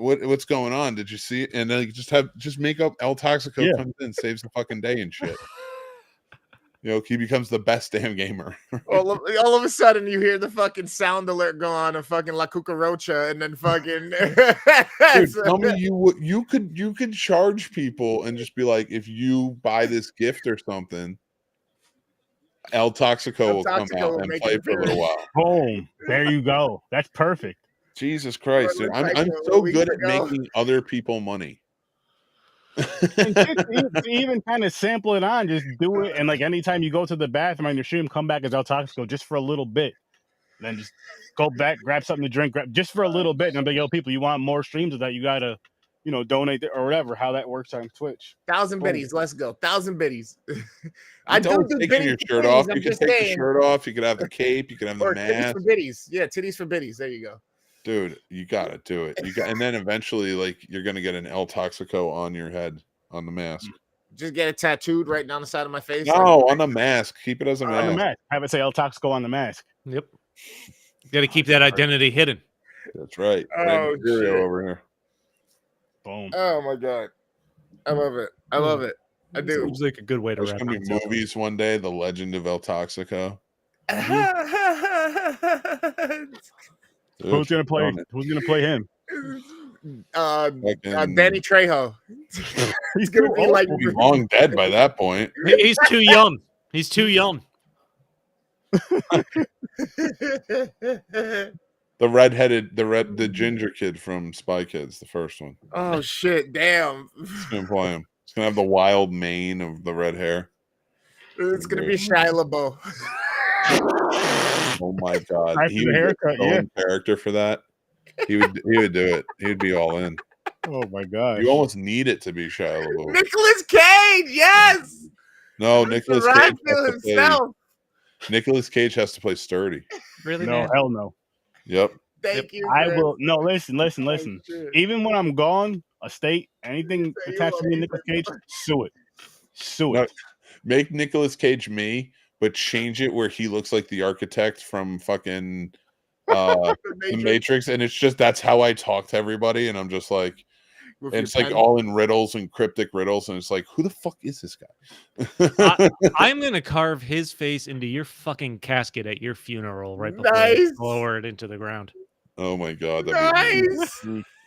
What's going on? Did you see it? And then you just make up El Toxico comes in, saves the fucking day and shit. You know, he becomes the best damn gamer. all of a sudden, you hear the fucking sound alert go on of fucking La Cucaracha, and then fucking. Dude, tell me you could charge people and just be like, if you buy this gift or something, El Toxico will come out and play for a little while. Boom. There you go. That's perfect. Jesus Christ, dude. I'm Like so week good at ago. making other people money. And to even kind of sample it on, just do it. And like anytime you go to the bathroom on your stream, come back as El Toxico just for a little bit. Then just go back, grab something to drink, just for a little bit. And I'm like, yo, people, you want more streams of that? You got to, donate or whatever, how that works on Twitch. 1,000 biddies. Let's go. 1,000 biddies. I do taking biddies your for shirt titties, off. I'm You can just take saying. the shirt off. You could have the cape. You could have the Or titties mask. for biddies. Yeah, titties for biddies. There you go. Dude, you gotta do it. And then eventually, like, you're gonna get an El Toxico on your head on the mask. Just get it tattooed right down the side of my face. No, on the mask. Keep it as a On the mask. mask. Have it say El Toxico on the mask. Yep. Got to keep that identity hidden. That's right. Oh, Rey Mysterio shit. over here. Boom. Oh my god, I love it. I love it. I do. Seems like a good way to There's wrap gonna be things up. movies one day. The Legend of El Toxico. Dude, Who's gonna play? on it. Who's gonna play him? Fucking- Danny Trejo. He's gonna too be old. like- He'll be long dead by that point. He's too young. He's too young. The ginger kid from Spy Kids, the first one. Oh shit! Damn. He's gonna play him. He's gonna have the wild mane of the red hair. It's gonna be Shia LaBeouf. Oh my god, Nice he with would the get haircut, his own character for that. He would do it. He'd be all in. Oh my god. You almost need it to be Shia LaBeouf. Nicolas Cage. Yes. No, Mr. Nicolas Cage Radfield has to play. himself. Nicolas Cage has to play sturdy. Really? No, man? hell no. Yep. Thank you. I Chris. will. No, listen. Oh, shit. Even when I'm gone, a state, anything attached to me, Nicolas Cage, sue it. Sue No, it. make Nicolas Cage me, but change it where he looks like the architect from fucking the Matrix, and it's just that's how I talk to everybody, and I'm just like, With and your it's like pen. all in riddles and cryptic riddles, and it's like, who the fuck is this guy? I'm gonna carve his face into your fucking casket at your funeral right before Nice. it's lowered into the ground. Oh my god, that'd be Nice.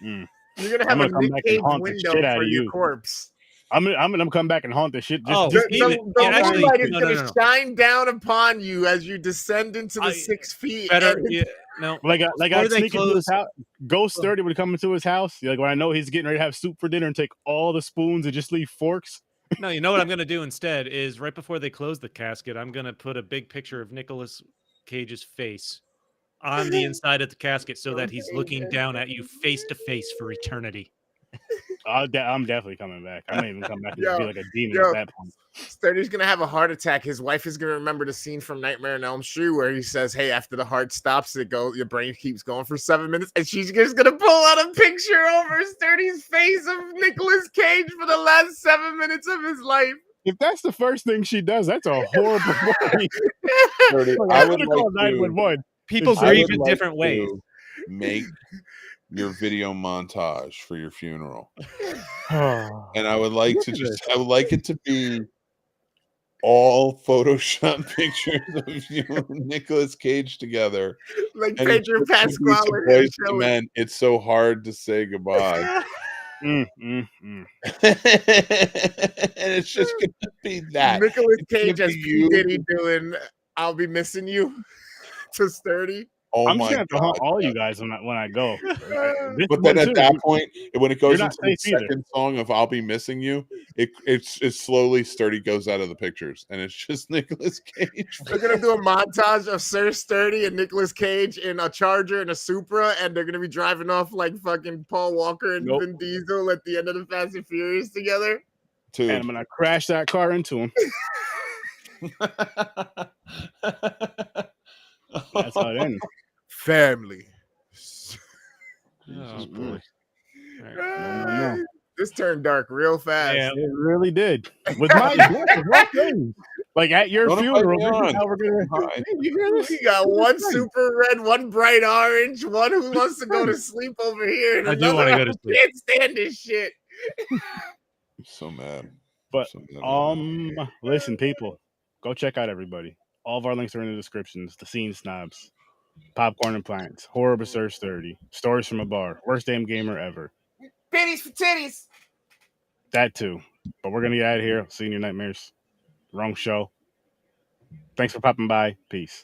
Mm. You're gonna I'm have gonna a come Nick back and Cage haunt the window shit out for of your you. corpse. I'm gonna come back and haunt this shit. Just, Oh, just The, even- the actually- moonlight is no, gonna no, no. shine down upon you as you descend into the 6 feet. Better, and- yeah, no. like Before I they sneak into his close- house. Ghost 30 would come into his house. Like when I know he's getting ready to have soup for dinner and take all the spoons and just leave forks. No, you know what I'm gonna do instead is right before they close the casket, I'm gonna put a big picture of Nicolas Cage's face on the inside of the casket so that he's looking down at you face to face for eternity. I'm definitely coming back. I may even come back and Yo, be like a demon yo. at that point. Sturdy's gonna have a heart attack. His wife is gonna remember the scene from Nightmare on Elm Street where he says, "Hey, after the heart stops, your brain keeps going for 7 minutes," and she's just gonna pull out a picture over Sturdy's face of Nicolas Cage for the last 7 minutes of his life. If that's the first thing she does, that's a horrible movie. Sturdy, Look, I I'm would gonna like call to 911. People I grieve would in like different ways. to make your video montage for your funeral. And I would like Look to at just I would like it to be all Photoshop pictures of you and Nicolas Cage together. Like And it's Pedro just gonna be Pascal to and him Boyz II chilling. Men, it's so hard to say goodbye. And it's just gonna be that. Nicolas It's gonna Cage as be P. you. Diddy doing "I'll Be Missing You" to Sturdy. Oh I'm just my gonna have to hunt god. all you guys when I go. This But one then at too, that point, when it goes not into the safe either. second song of "I'll Be Missing You," it's slowly Sturdy goes out of the pictures, and it's just Nicolas Cage. They're gonna do a montage of Sir Sturdy and Nicolas Cage in a Charger and a Supra, and they're gonna be driving off like fucking Paul Walker and Nope. Vin Diesel at the end of the Fast and Furious together. And I'm gonna crash that car into him. That's how it ends. Family. Oh boy. No. This turned dark real fast. Yeah. It really did. With my death of all things. Like at your Don't funeral, invite me this is on. how we're gonna. Hi. Hey, you hear this? We got one This is super red, one bright orange, one who wants to go to sleep over here, and I do another wanna go to who sleep. can't stand this shit. I'm so mad. But So mad. listen, people, go check out everybody. All of our links are in the descriptions. The Scene Snobs, Popcorn and Plants, Horror Berserk 30, Stories from a Bar, Worst Damn Gamer Ever. Pennies for titties. That too. But we're gonna get out of here. See you in your nightmares. Wrong show. Thanks for popping by. Peace.